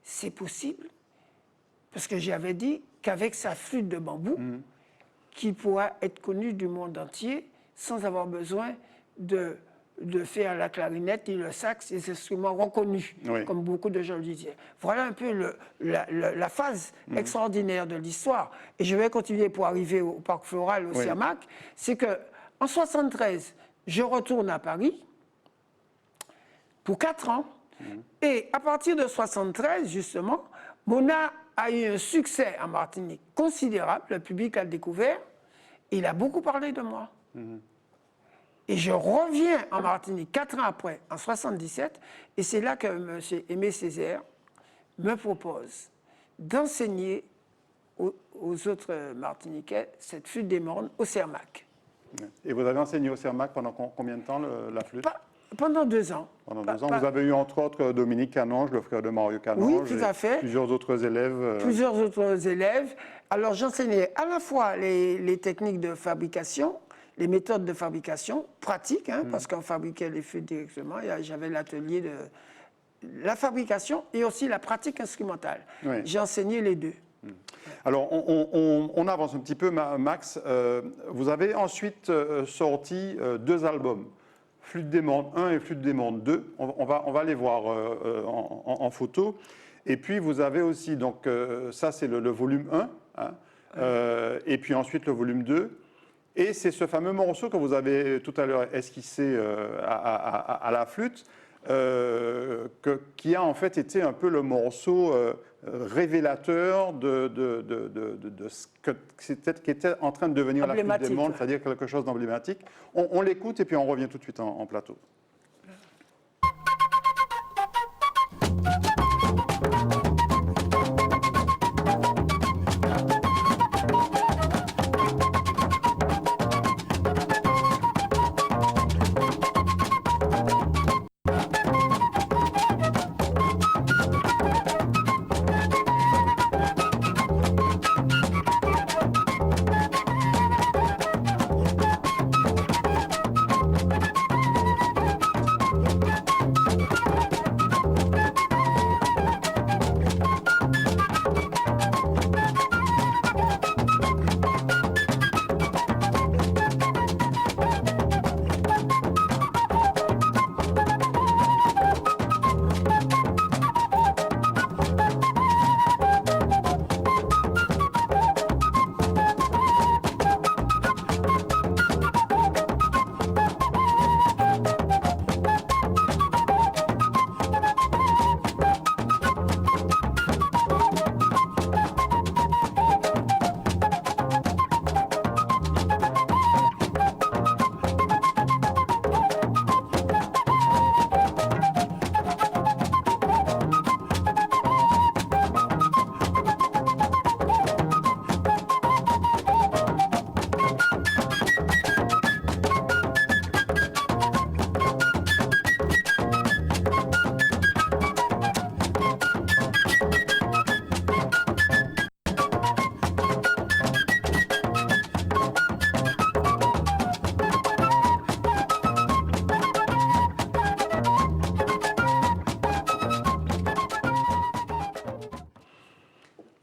c'est possible. Parce que j'avais dit qu'avec sa flûte de bambou, qu'il pourra être connu du monde entier sans avoir besoin de faire la clarinette et le sax, des instruments reconnus, comme beaucoup de gens le disaient. Voilà un peu la phase extraordinaire de l'histoire. Et je vais continuer pour arriver au Parc Floral, au CIRMAC. C'est qu'en 1973, je retourne à Paris pour 4 ans. Et à partir de 1973, justement, Mona a eu un succès en Martinique considérable. Le public a découvert. Il a beaucoup parlé de moi. Et je reviens en Martinique 4 ans après, en 1977, et c'est là que M. Aimé Césaire me propose d'enseigner aux autres Martiniquais cette flûte des mondes au CIRMAC. Et vous avez enseigné au CIRMAC pendant combien de temps la flûte? Pendant 2 ans. Pendant 2 ans. Vous avez eu entre autres Dominique Canonge, le frère de Mario Canonge. Oui, tout à fait. Plusieurs autres élèves. Plusieurs autres élèves. Alors j'enseignais à la fois les techniques de fabrication, les méthodes de fabrication pratiques, parce qu'on fabriquait les flûtes directement. J'avais l'atelier de la fabrication et aussi la pratique instrumentale. J'ai enseigné les deux. Alors, on avance un petit peu, Max. Vous avez ensuite sorti 2 albums. Flûte des mondes 1 et Flûte des mondes 2. On va les voir en photo. Et puis, vous avez aussi, donc, ça c'est le volume 1, et puis ensuite le volume 2. Et c'est ce fameux morceau que vous avez tout à l'heure esquissé à la flûte, qui a en fait été un peu le morceau révélateur de ce qui était en train de devenir la flûte des mondes, c'est-à-dire quelque chose d'emblématique. On l'écoute et puis on revient tout de suite en plateau.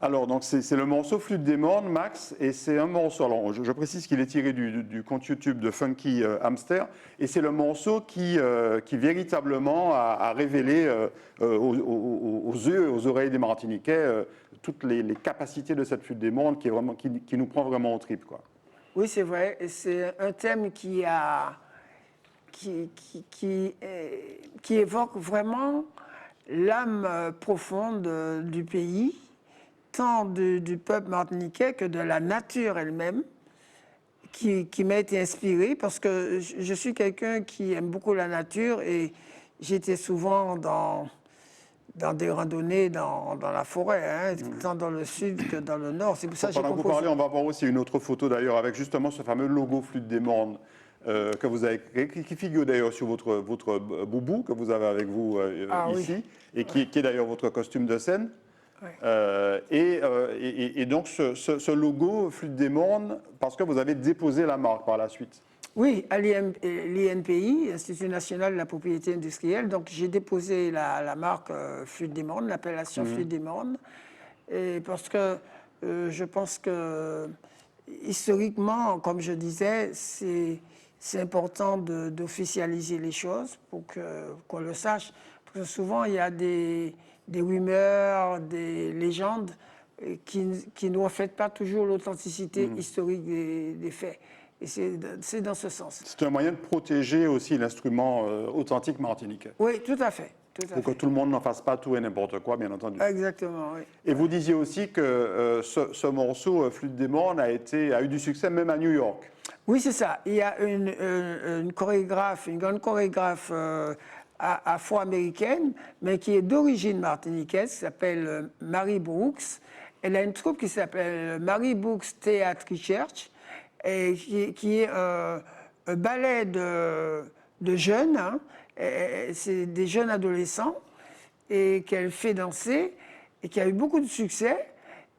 Alors, donc c'est le morceau Flûte des Mornes, Max, et c'est un morceau, alors je précise qu'il est tiré du compte YouTube de Funky Hamster, et c'est le morceau qui véritablement a révélé aux yeux et aux oreilles des Martiniquais toutes les capacités de cette Flûte des Mornes qui nous prend vraiment au trip, quoi. Oui, c'est vrai. Et c'est un thème qui évoque vraiment l'âme profonde du pays, tant du peuple martiniquais que de la nature elle-même, qui m'a été inspirée parce que je suis quelqu'un qui aime beaucoup la nature et j'étais souvent dans des randonnées dans la forêt, tant dans le sud que dans le nord. C'est pour ça que j'ai Pendant que vous composé. parlez, on va voir aussi une autre photo d'ailleurs avec justement ce fameux logo Flûte des Mornes que vous avez créé, qui figure d'ailleurs sur votre boubou que vous avez avec vous Ah oui. ici, et qui est d'ailleurs votre costume de scène. Ouais. Et donc ce logo Flûte des Mornes, parce que vous avez déposé la marque par la suite. Oui, à l'INPI, Institut national de la propriété industrielle. Donc, j'ai déposé la marque Flûte des Mornes, l'appellation Flûte des Mornes, et parce que je pense que historiquement, comme je disais, c'est important d'officialiser les choses pour qu'on le sache. Parce que souvent, il y a des rumeurs, des légendes qui ne reflètent pas toujours l'authenticité historique des faits. Et c'est dans ce sens. C'est un moyen de protéger aussi l'instrument authentique martiniquais. Oui, tout à fait. Pour que tout le monde n'en fasse pas tout et n'importe quoi, bien entendu. Exactement, oui. Et vous disiez aussi que ce morceau, Flûte des Mornes, a eu du succès même à New York. Oui, c'est ça. Il y a une chorégraphe, une grande chorégraphe afro-américaine, mais qui est d'origine martiniquaise, qui s'appelle Mary Brooks. Elle a une troupe qui s'appelle Mary Brooks Theatre Church, et qui est un ballet de jeunes, hein. C'est des jeunes adolescents, et qu'elle fait danser, et qui a eu beaucoup de succès.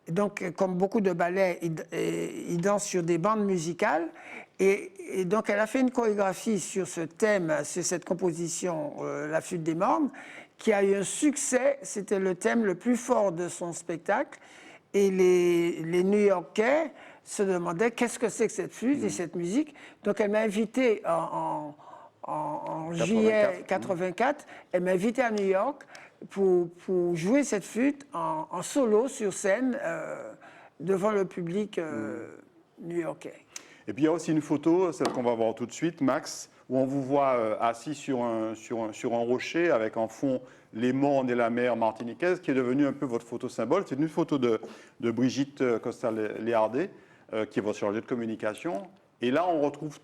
Et donc, comme beaucoup de ballets, ils dansent sur des bandes musicales. Et donc, elle a fait une chorégraphie sur ce thème, sur cette composition, La Flûte des Mornes, qui a eu un succès. C'était le thème le plus fort de son spectacle. Et les New-Yorkais se demandaient qu'est-ce que c'est que cette flûte et cette musique. Donc, elle m'a invité en juillet 84, elle m'a invité à New York pour jouer cette flûte en solo sur scène devant le public new-yorkais. Et puis il y a aussi une photo, celle qu'on va voir tout de suite, Max, où on vous voit assis sur un rocher avec en fond les mornes et la mer martiniquaise, qui est devenue un peu votre photo symbole. C'est une photo de Brigitte Costa-Léardé, qui est votre chargée de communication. Et là, on retrouve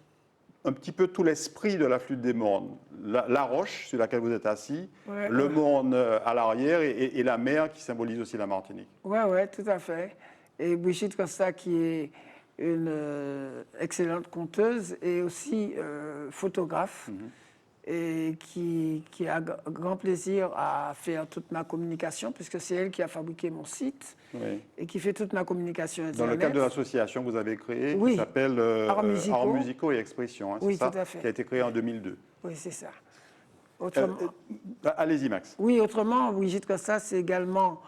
un petit peu tout l'esprit de la Flûte des Mornes. La roche sur laquelle vous êtes assis, Ouais, le morne à l'arrière et la mer qui symbolise aussi la Martinique. Oui, tout à fait. Et Brigitte Costa, qui est une excellente conteuse et aussi photographe, et qui a grand plaisir à faire toute ma communication, puisque c'est elle qui a fabriqué mon site et qui fait toute ma communication Internet. Dans le cadre de l'association que vous avez créée, qui s'appelle Arts musicaux et expression, hein, oui, c'est tout ça, à fait. qui a été créée en 2002. Oui, c'est ça. Autrement, allez-y, Max. oui, autrement, Brigitte Costa, c'est également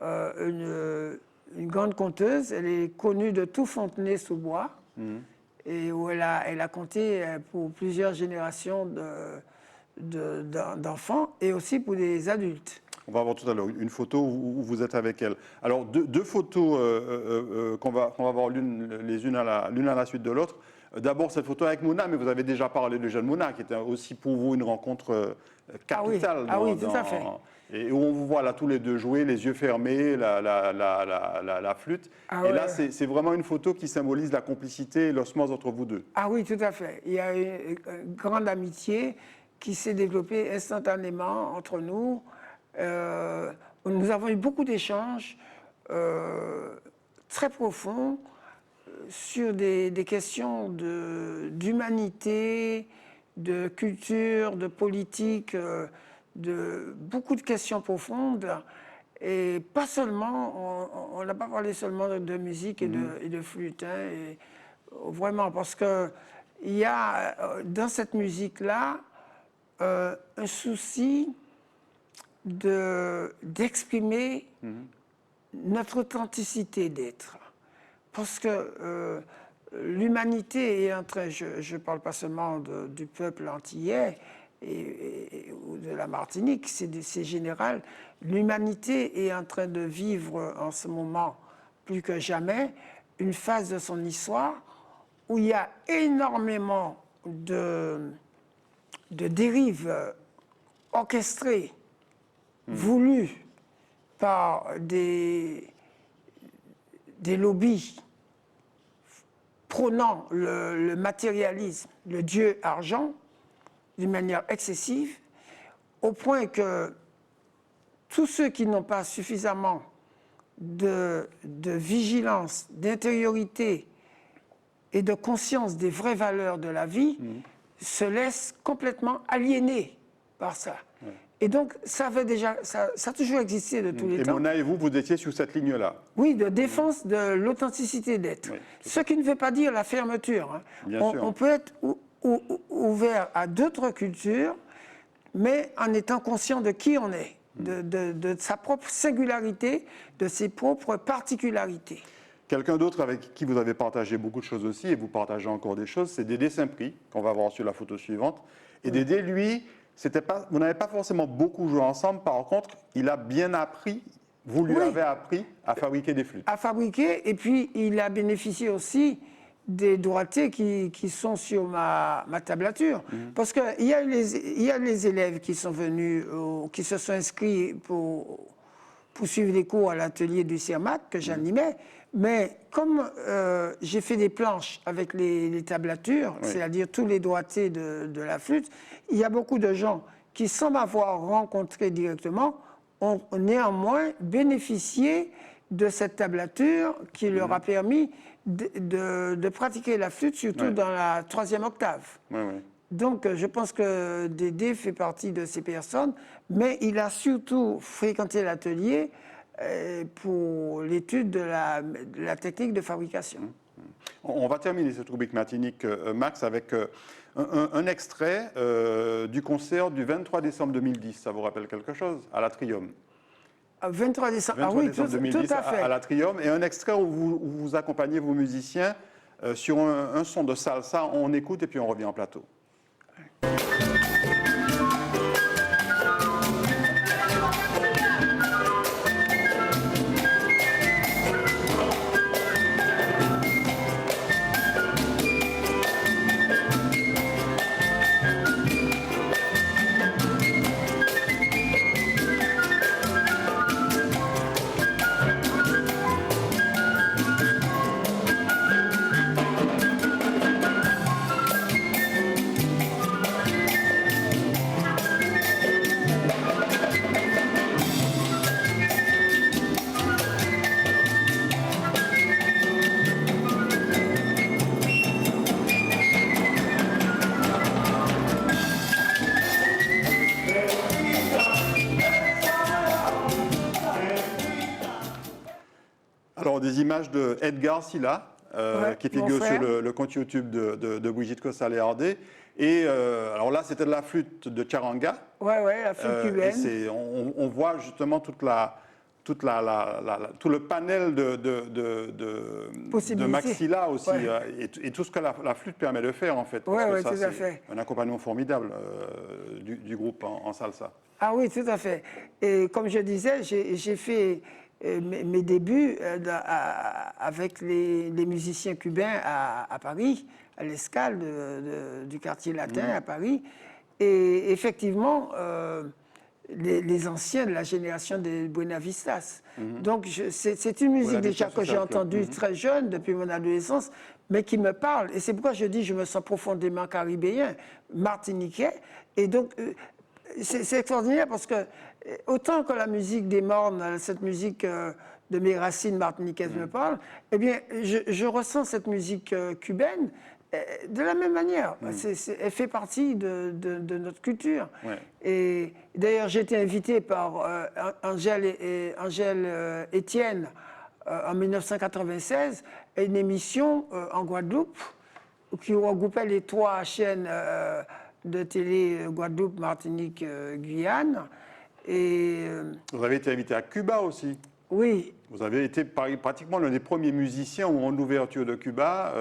une grande conteuse. Elle est connue de tout Fontenay-sous-Bois. Et où elle a compté pour plusieurs générations d'enfants et aussi pour des adultes. On va voir tout à l'heure une photo où vous êtes avec elle. Alors, deux photos qu'on va voir l'une à la suite de l'autre. D'abord, cette photo avec Mona, mais vous avez déjà parlé de jeune Mona, qui était aussi pour vous une rencontre capitale. Ah oui, tout à fait. Et où on vous voit là tous les deux jouer, les yeux fermés, la flûte. Et là, c'est vraiment une photo qui symbolise la complicité et l'osmose entre vous deux. Ah oui, tout à fait. Il y a une grande amitié qui s'est développée instantanément entre nous. Nous avons eu beaucoup d'échanges très profonds sur des questions d'humanité, de culture, de politique, de beaucoup de questions profondes. Et pas seulement, on n'a pas parlé seulement de musique et de flûte. Hein, et vraiment, parce qu'il y a dans cette musique-là un souci d'exprimer notre authenticité d'être. Parce que l'humanité est en train, je ne parle pas seulement du peuple antillais ou de la Martinique, c'est général, l'humanité est en train de vivre en ce moment, plus que jamais, une phase de son histoire où il y a énormément de dérives orchestrées, voulues par des lobbies prônant le matérialisme, le dieu argent, d'une manière excessive, au point que tous ceux qui n'ont pas suffisamment de vigilance, d'intériorité et de conscience des vraies valeurs de la vie se laissent complètement aliéner par ça. Et donc, ça a toujours existé de tous les temps. Et Mona et vous étiez sur cette ligne-là. Oui, de défense de l'authenticité d'être. Oui, Ce qui ne veut pas dire la fermeture. Hein. Bien sûr. On peut être ouvert à d'autres cultures, mais en étant conscient de qui on est, de sa propre singularité, de ses propres particularités. Quelqu'un d'autre avec qui vous avez partagé beaucoup de choses aussi, et vous partagez encore des choses, c'est Dédé Saint-Prix, qu'on va voir sur la photo suivante. Et Dédé, lui, vous n'avez pas forcément beaucoup joué ensemble, par contre, il a bien appris, vous lui avez appris à fabriquer des flûtes. À fabriquer, et puis il a bénéficié aussi des droités qui sont sur ma tablature. Parce qu'il y a les élèves qui sont venus, qui se sont inscrits pour suivre les cours à l'atelier du CIRMAC que j'animais. Mais comme j'ai fait des planches avec les tablatures, c'est-à-dire tous les doigtés de la flûte, il y a beaucoup de gens qui, sans m'avoir rencontré directement, ont néanmoins bénéficié de cette tablature qui leur a permis de pratiquer la flûte, surtout dans la 3e octave. Donc, je pense que Dédé fait partie de ces personnes, mais il a surtout fréquenté l'atelier pour l'étude de la technique de fabrication. On va terminer cette rubrique matinique, Max, avec un extrait du concert du 23 décembre 2010. Ça vous rappelle quelque chose? À l'Atrium. 23 décembre, 23 oui, décembre 2010 tout à fait. à l'Atrium. Et un extrait où vous accompagnez vos musiciens sur un son de salsa. On écoute et puis on revient en plateau. Alors, des images de Edgar Silla, qui figure sur le compte YouTube de Brigitte Cossal-Hardé. Et alors là, c'était de la flûte de charanga. Oui, la flûte cubaine. On voit justement tout le panel de Maxilla aussi, et tout ce que la flûte permet de faire, en fait. Oui, tout à fait. Un accompagnement formidable du groupe en salsa. Ah oui, tout à fait. Et comme je disais, j'ai fait mes débuts avec les musiciens cubains à Paris, à l'Escale du quartier latin à Paris. Et effectivement, les anciens de la génération des Buenavistas. Donc c'est une musique déjà que j'ai entendue très jeune, depuis mon adolescence, mais qui me parle. Et c'est pourquoi je dis que je me sens profondément caribéen, martiniquais. Et donc, c'est extraordinaire parce que, autant que la musique des Mornes, cette musique de mes racines martiniquaises me parle, eh bien, je ressens cette musique cubaine de la même manière. Elle fait partie de notre culture. Et d'ailleurs, j'ai été invité par Angèle Étienne en 1996 à une émission en Guadeloupe qui regroupait les 3 chaînes de télé Guadeloupe, Martinique, Guyane. Et vous avez été invité à Cuba aussi. Oui, Vous avez été pratiquement l'un des premiers musiciens ou en ouverture de Cuba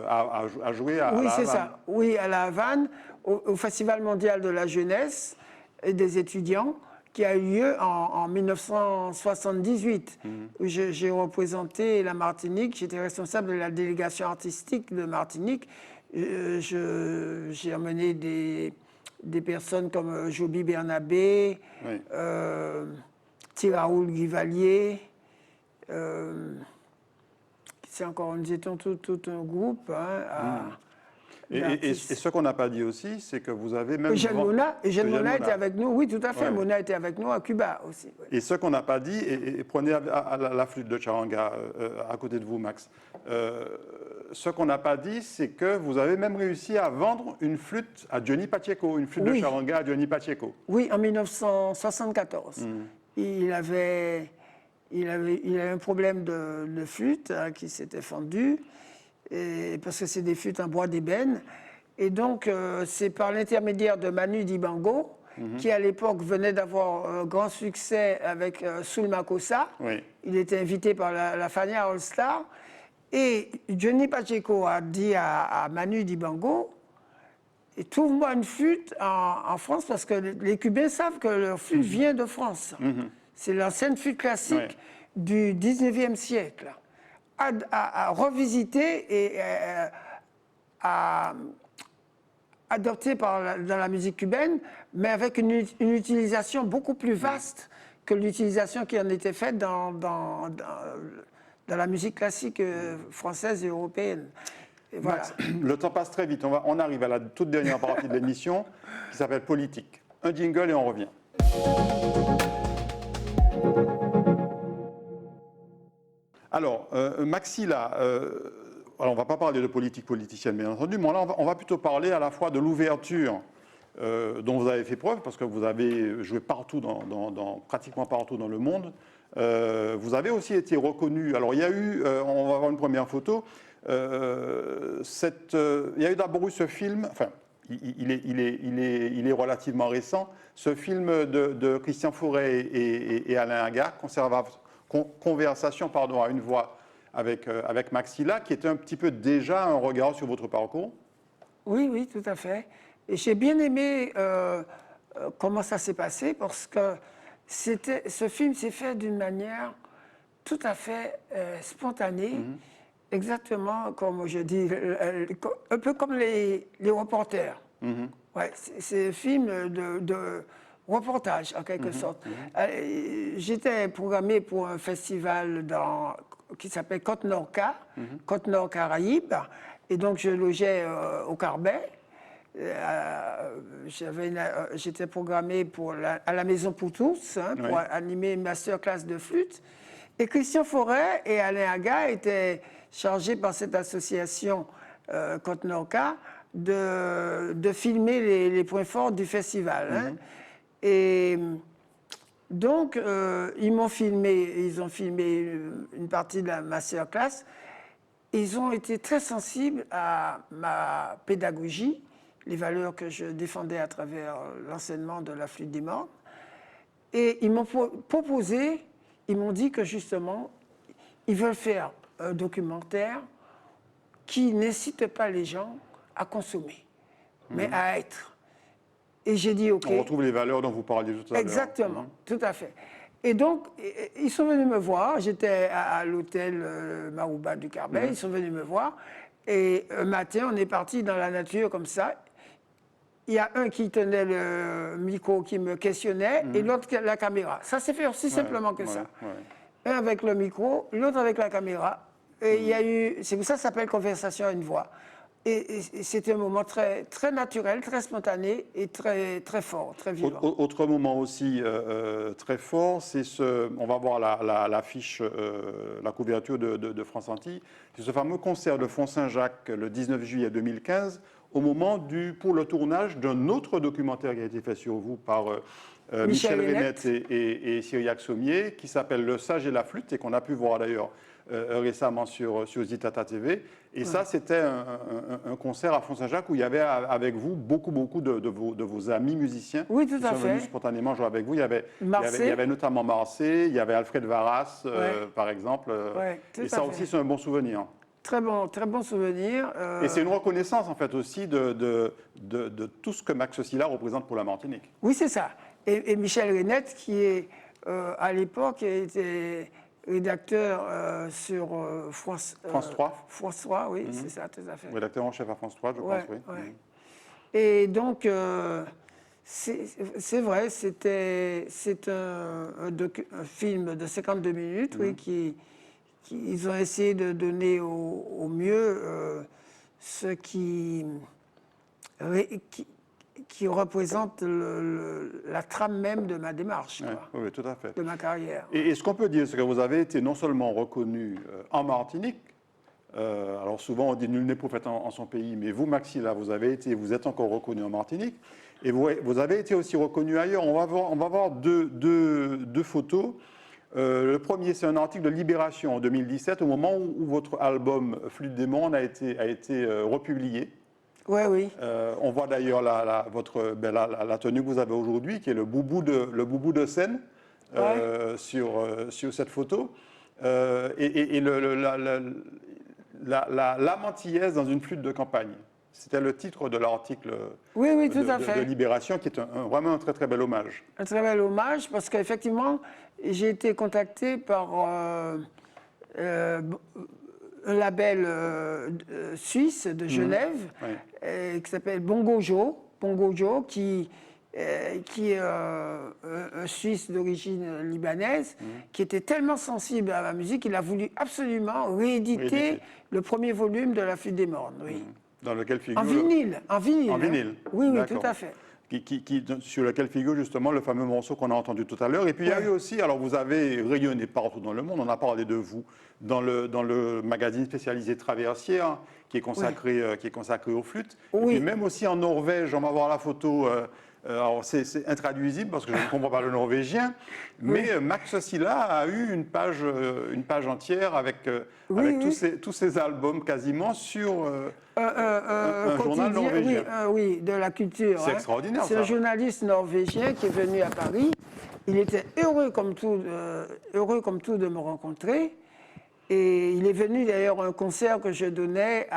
à jouer à oui, La c'est Havane. ça. Oui, à La Havane, au Festival mondial de la jeunesse et des étudiants, qui a eu lieu en 1978. Où j'ai représenté la Martinique. J'étais responsable de la délégation artistique de Martinique. J'ai emmené des personnes comme Joby Bernabé, Oui. Raoul Guivalier. C'est encore, nous étions tout un groupe. Et d'artistes. ce qu'on n'a pas dit aussi, c'est que vous avez même... Eugène Mona Mona. était avec nous, oui, tout à fait. Ouais. Mona était avec nous à Cuba aussi. Oui. Et ce qu'on n'a pas dit, et prenez la flûte de charanga à côté de vous, Max. Ce qu'on n'a pas dit, c'est que vous avez même réussi à vendre une flûte à Johnny Pacheco, une flûte de Oui. charanga à Johnny Pacheco. Oui, en 1974. Il avait un problème de flûte qui s'était fendu, parce que c'est des flûtes en bois d'ébène. Et donc, c'est par l'intermédiaire de Manu Dibango, qui à l'époque venait d'avoir un grand succès avec Soul Makossa. Oui. Il était invité par la Fania All Star. Et Johnny Pacheco a dit à Manu Dibango, trouve-moi une flûte en France, parce que les Cubains savent que leur flûte vient de France. C'est l'ancienne flûte classique du 19e siècle, à revisiter et à adoptée dans la musique cubaine, mais avec une utilisation beaucoup plus vaste que l'utilisation qui en était faite dans la musique classique française et européenne. Et voilà. Max, le temps passe très vite. On arrive à la toute dernière partie de l'émission qui s'appelle Politique. Un jingle et on revient. Alors, Maxi, là, alors on ne va pas parler de politique politicienne, bien entendu, mais là, on va plutôt parler à la fois de l'ouverture dont vous avez fait preuve, parce que vous avez joué partout, pratiquement partout dans le monde. Vous avez aussi été reconnu. Alors, il y a eu, on va voir une première photo, il y a eu d'abord eu ce film, enfin, il est relativement récent, ce film de Christian Fauré et Alain Agar, Conversation à une voix avec Maxilla, qui était un petit peu déjà un regard sur votre parcours. Oui, oui, tout à fait. Et j'ai bien aimé comment ça s'est passé, parce que ce film s'est fait d'une manière tout à fait spontanée, exactement comme je dis, un peu comme les reporters. Ouais, c'est un film de reportage, en quelque sorte. J'étais programmée pour un festival qui s'appelle Côte-Nord-Ca, Côte-Nord Caraïbes, et donc je logeais au Carbet. J'étais programmée à la Maison pour tous, pour animer une masterclass de flûte. Et Christian Fauré et Alain Aga étaient chargés par cette association Côte-Nord-Ca de filmer les points forts du festival. Et donc, ils ont filmé une partie de la masterclass. Ils ont été très sensibles à ma pédagogie, les valeurs que je défendais à travers l'enseignement de la flûte des mornes. Et ils m'ont proposé, ils m'ont dit que justement, ils veulent faire un documentaire qui n'incite pas les gens à consommer, mais à être. Et j'ai dit OK. On retrouve les valeurs dont vous parliez tout à l'heure. Exactement, tout à fait. Et donc, ils sont venus me voir. J'étais à l'hôtel Marouba du Carbet. Ils sont venus me voir. Et un matin, on est parti dans la nature comme ça. Il y a un qui tenait le micro, qui me questionnait, et l'autre la caméra. Ça s'est fait aussi simplement que ça. Un avec le micro, l'autre avec la caméra. Et il y a eu, c'est pour ça que ça s'appelle Conversation à une voix. Et c'était un moment très, très naturel, très spontané et très, très fort, très vivant. Autre moment aussi très fort, c'est on va voir l'affiche, la couverture de France Antilles, c'est ce fameux concert de Font-Saint-Jacques le 19 juillet 2015, au moment pour le tournage d'un autre documentaire qui a été fait sur vous par Michel Renette et Cyriaque Sommier, qui s'appelle Le Sage et la flûte, et qu'on a pu voir d'ailleurs récemment sur Zitata TV. Et ça, c'était un concert à Font-Saint-Jacques où il y avait avec vous beaucoup de vos amis musiciens Oui, tout qui à sont venus fait. spontanément jouer avec vous. Il Marseille. y avait notamment Marseille, il y avait Alfred Varas, par exemple. Ouais, tout et à ça fait. aussi, c'est un bon souvenir. Très bon souvenir. Et c'est une reconnaissance, en fait, aussi de tout ce que Max Silla représente pour la Martinique. Oui, c'est ça. Et Michel Renette, qui est, à l'époque, était rédacteur sur France 3. France 3, oui, c'est ça, tout à fait. Rédacteur en chef à France 3, je Ouais, pense, oui. ouais. Et donc, c'est vrai, c'est un film de 52 minutes, oui, ils ont essayé de donner au mieux ce qui représente la trame même de ma démarche, Ouais, quoi, oui, tout à fait. de ma carrière. Et ce qu'on peut dire, c'est que vous avez été non seulement reconnu en Martinique, alors souvent on dit nul n'est prophète en son pays, mais vous, Maxi, là, vous êtes encore reconnu en Martinique, et vous avez été aussi reconnu ailleurs. On va voir deux photos. Le premier, c'est un article de Libération en 2017, au moment où votre album Flûte des mondes a été republié. Ouais, oui. On voit d'ailleurs la tenue que vous avez aujourd'hui, qui est le boubou de scène sur cette photo. Et la Mantillaise dans une flûte de campagne. C'était le titre de l'article de Libération, qui est vraiment un très très bel hommage. Un très bel hommage, parce qu'effectivement, j'ai été contacté par un label suisse de Genève, qui s'appelle Bongo Joe, qui est un Suisse d'origine libanaise, qui était tellement sensible à ma musique qu'il a voulu absolument rééditer le premier volume de La Flûte des Mornes. Oui. Dans lequel figure... En vinyle. En vinyle. Oui, tout à fait. Sur lequel figure justement le fameux morceau qu'on a entendu tout à l'heure. Et puis il y a eu aussi, alors vous avez rayonné partout dans le monde, on a parlé de vous dans le magazine spécialisé Traversière, qui est consacré aux flûtes. Et puis même aussi en Norvège, on va voir la photo... alors c'est intraduisible parce que je ne comprends pas le norvégien, mais Max Silla a eu une page entière avec tous ces albums quasiment sur un journal norvégien. Oui, de la culture. C'est extraordinaire. C'est un journaliste norvégien qui est venu à Paris. Il était heureux comme tout de me rencontrer. Et il est venu d'ailleurs à un concert que je donnais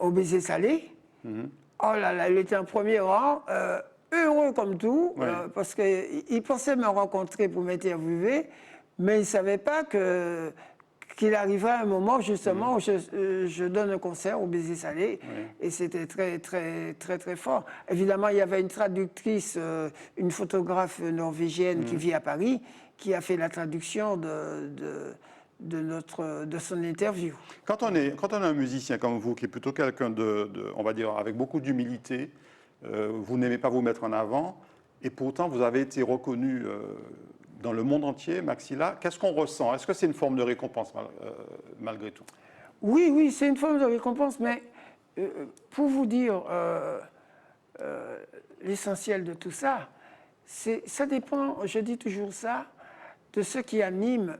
au Baiser Salé. Oh là là, il était en premier rang, heureux comme tout, parce qu'il pensait me rencontrer pour m'interviewer, mais il ne savait pas qu'il arriverait un moment justement où je donne un concert au Baiser Salé, et c'était très, très, très, très fort. Évidemment, il y avait une traductrice, une photographe norvégienne qui vit à Paris, qui a fait la traduction de son interview. Quand on est un musicien comme vous, qui est plutôt quelqu'un on va dire, avec beaucoup d'humilité, vous n'aimez pas vous mettre en avant, et pourtant vous avez été reconnu dans le monde entier, Max Silla. Qu'est-ce qu'on ressent? Est-ce que c'est une forme de récompense malgré tout? Oui, c'est une forme de récompense, mais pour vous dire l'essentiel de tout ça, ça dépend, je dis toujours ça, de ce qui anime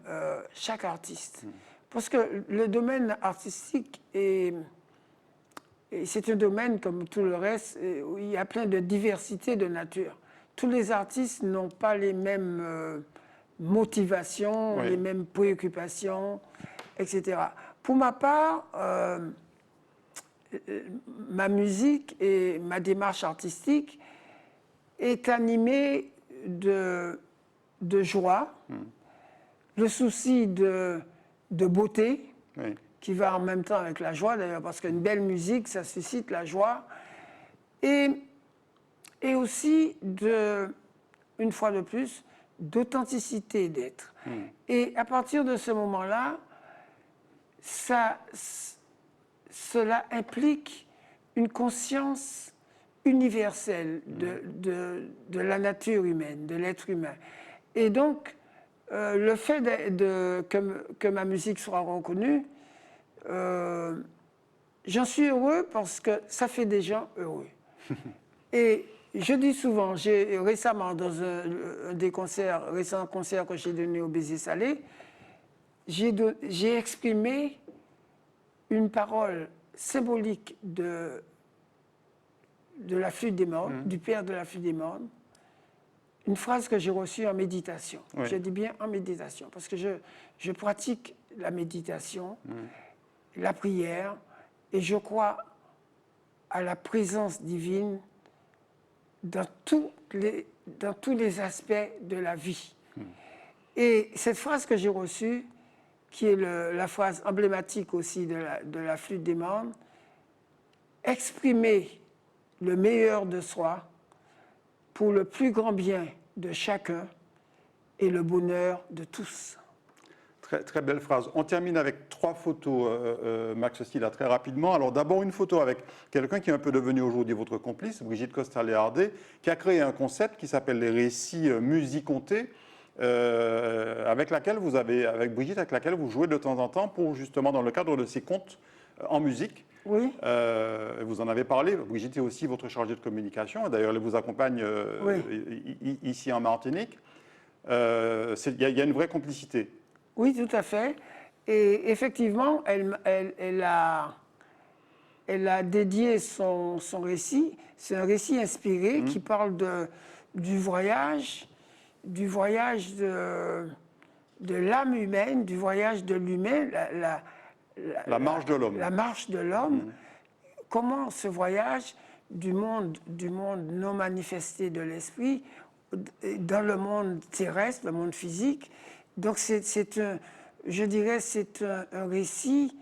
chaque artiste. Parce que le domaine artistique, c'est un domaine comme tout le reste, où il y a plein de diversité de nature. Tous les artistes n'ont pas les mêmes motivations, les mêmes préoccupations, etc. Pour ma part, ma musique et ma démarche artistique est animée de joie, le souci de beauté, qui va en même temps avec la joie d'ailleurs, parce qu'une belle musique, ça suscite la joie, et aussi, une fois de plus, d'authenticité d'être. Et à partir de ce moment-là, cela implique une conscience universelle de la nature humaine, de l'être humain. Et donc, le fait que ma musique soit reconnue, j'en suis heureux parce que ça fait des gens heureux. Et je dis souvent, récemment, dans un des récents concerts que j'ai donné au Baiser Salé, j'ai exprimé une parole symbolique de la flûte des mornes, du père de la flûte des mornes, une phrase que j'ai reçue en méditation. Oui. Je dis bien en méditation, parce que je pratique la méditation, la prière, et je crois à la présence divine dans tous les aspects de la vie. Et cette phrase que j'ai reçue, qui est la phrase emblématique aussi de la flûte des mornes, exprimer le meilleur de soi pour le plus grand bien de chacun et le bonheur de tous. Très, très belle phrase. On termine avec 3 photos, Max Sylla, très rapidement. Alors d'abord une photo avec quelqu'un qui est un peu devenu aujourd'hui votre complice, Brigitte Costa-Léardé, qui a créé un concept qui s'appelle les récits musicontés, avec Brigitte, avec laquelle vous jouez de temps en temps pour justement dans le cadre de ces contes en musique. Oui. Vous en avez parlé. Brigitte est aussi votre chargée de communication. D'ailleurs, elle vous accompagne ici en Martinique. Il y a une vraie complicité. Oui, tout à fait. Et effectivement, elle a dédié son récit. C'est un récit inspiré qui parle du voyage de l'âme humaine, du voyage de l'humain, La marche de l'homme. La marche de l'homme. Comment ce voyage du monde non manifesté de l'esprit dans le monde terrestre, le monde physique. Donc je dirais, c'est un récit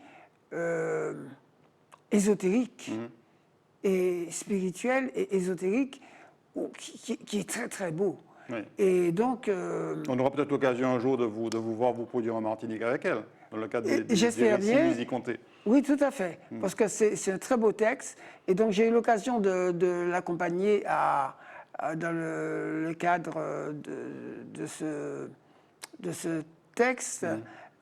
ésotérique et spirituel et ésotérique qui est très très beau. Oui. Et donc, on aura peut-être l'occasion un jour de vous voir vous produire en Martinique avec elle, dans le cadre des récits musicontés. Oui, tout à fait, parce que c'est un très beau texte. Et donc, j'ai eu l'occasion de l'accompagner dans le cadre de ce texte,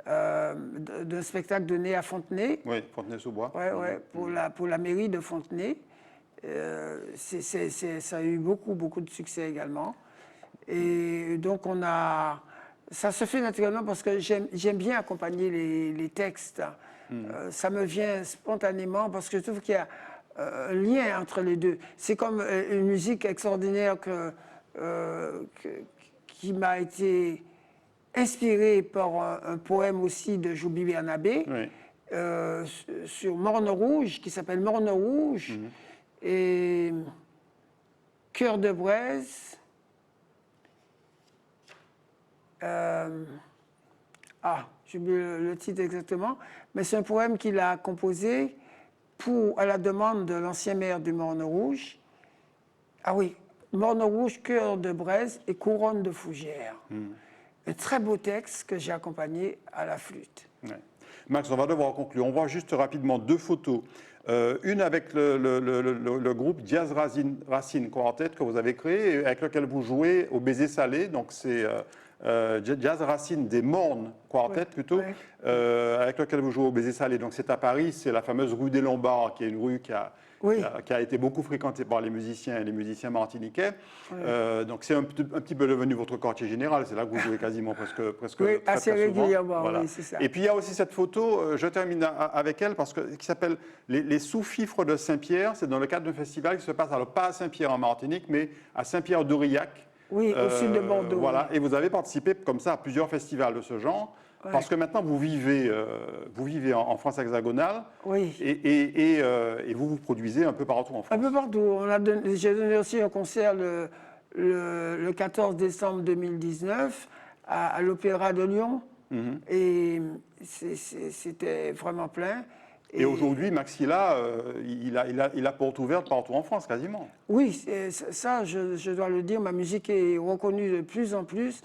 d'un spectacle donné à Fontenay. Oui, Fontenay-sous-Bois. Ouais, pour la mairie de Fontenay. Ça a eu beaucoup de succès également. Et donc, ça se fait naturellement parce que j'aime bien accompagner les textes. Ça me vient spontanément parce que je trouve qu'il y a un lien entre les deux. C'est comme une musique extraordinaire qui m'a été inspirée par un poème aussi de Joubi Bernabé sur Morne Rouge, qui s'appelle Morne Rouge, et Cœur de Braise. J'ai oublié le titre exactement, mais c'est un poème qu'il a composé à la demande de l'ancien maire du Morne Rouge. Ah oui, Morne Rouge, Cœur de Braise et Couronne de Fougères. Un très beau texte que j'ai accompagné à la flûte. Ouais. Max, on va devoir conclure. On voit juste rapidement 2 photos. Une avec le groupe Jazz Racine Quartet que vous avez créé, et avec lequel vous jouez au Baiser Salé. Donc c'est Jazz Racine des Mornes Quartet plutôt, avec lequel vous jouez au Baiser Salé. Donc c'est à Paris, c'est la fameuse rue des Lombards, qui est une rue qui a été beaucoup fréquentée par les musiciens et les musiciens martiniquais. Donc c'est un petit peu devenu votre quartier général. C'est là que vous jouez quasiment presque oui, très, assez très souvent. régulièrement. Voilà. Oui, c'est ça. Et puis il y a aussi cette photo, je termine avec elle, qui s'appelle les sous-fifres de Saint-Pierre. C'est dans le cadre d'un festival qui se passe, alors pas à Saint-Pierre en Martinique, mais à Saint-Pierre-d'Aurillac. Oui, au sud de Bordeaux. Voilà, et vous avez participé comme ça à plusieurs festivals de ce genre, parce que maintenant vous vivez en France hexagonale, et vous produisez un peu partout en France. Un peu partout. J'ai donné aussi un concert le 14 décembre 2019 à l'Opéra de Lyon, et c'était vraiment plein. Et aujourd'hui, Max Sylla, il a porte ouverte partout en France, quasiment. Oui, ça, je dois le dire, ma musique est reconnue de plus en plus,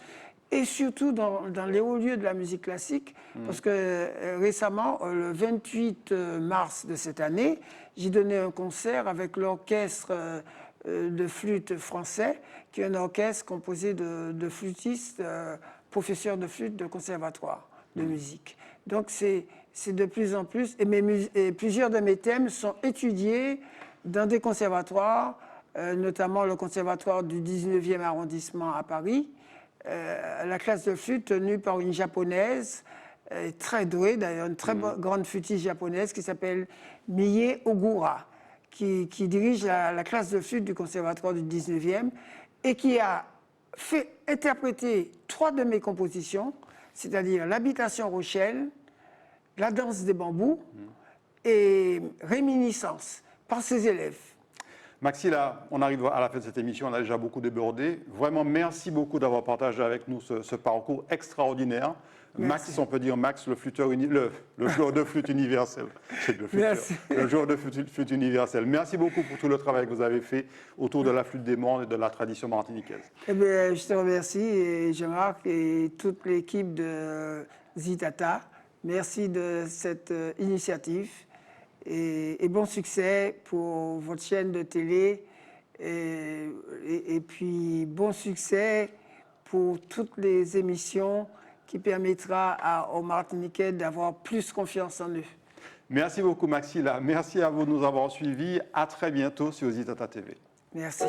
et surtout dans les hauts lieux de la musique classique, parce que récemment, le 28 mars de cette année, j'ai donné un concert avec l'orchestre de flûte français, qui est un orchestre composé de flûtistes, professeurs de flûte de conservatoire de musique. Donc c'est de plus en plus, et plusieurs de mes thèmes sont étudiés dans des conservatoires, notamment le conservatoire du 19e arrondissement à Paris, la classe de flûte tenue par une japonaise très douée, d'ailleurs, une très grande flûtiste japonaise qui s'appelle Mie Ogura, qui dirige la classe de flûte du conservatoire du 19e et qui a fait interpréter 3 de mes compositions, c'est-à-dire l'Habitation Rochelle, la danse des bambous et Réminiscence, par ses élèves. Maxi, là, on arrive à la fin de cette émission, on a déjà beaucoup débordé. Vraiment, merci beaucoup d'avoir partagé avec nous ce parcours extraordinaire. Merci. Max, on peut dire Max, le joueur de flûte universel. Merci. Le joueur de flûte universel. Merci beaucoup pour tout le travail que vous avez fait autour de la flûte des mondes et de la tradition martiniquaise. Eh bien, je te remercie, et Jean-Marc et toute l'équipe de Zitata. Merci de cette initiative et bon succès pour votre chaîne de télé et puis bon succès pour toutes les émissions qui permettra aux Martiniquais d'avoir plus confiance en eux. Merci beaucoup Maxila, merci à vous de nous avoir suivis. À très bientôt sur Zitata TV. Merci.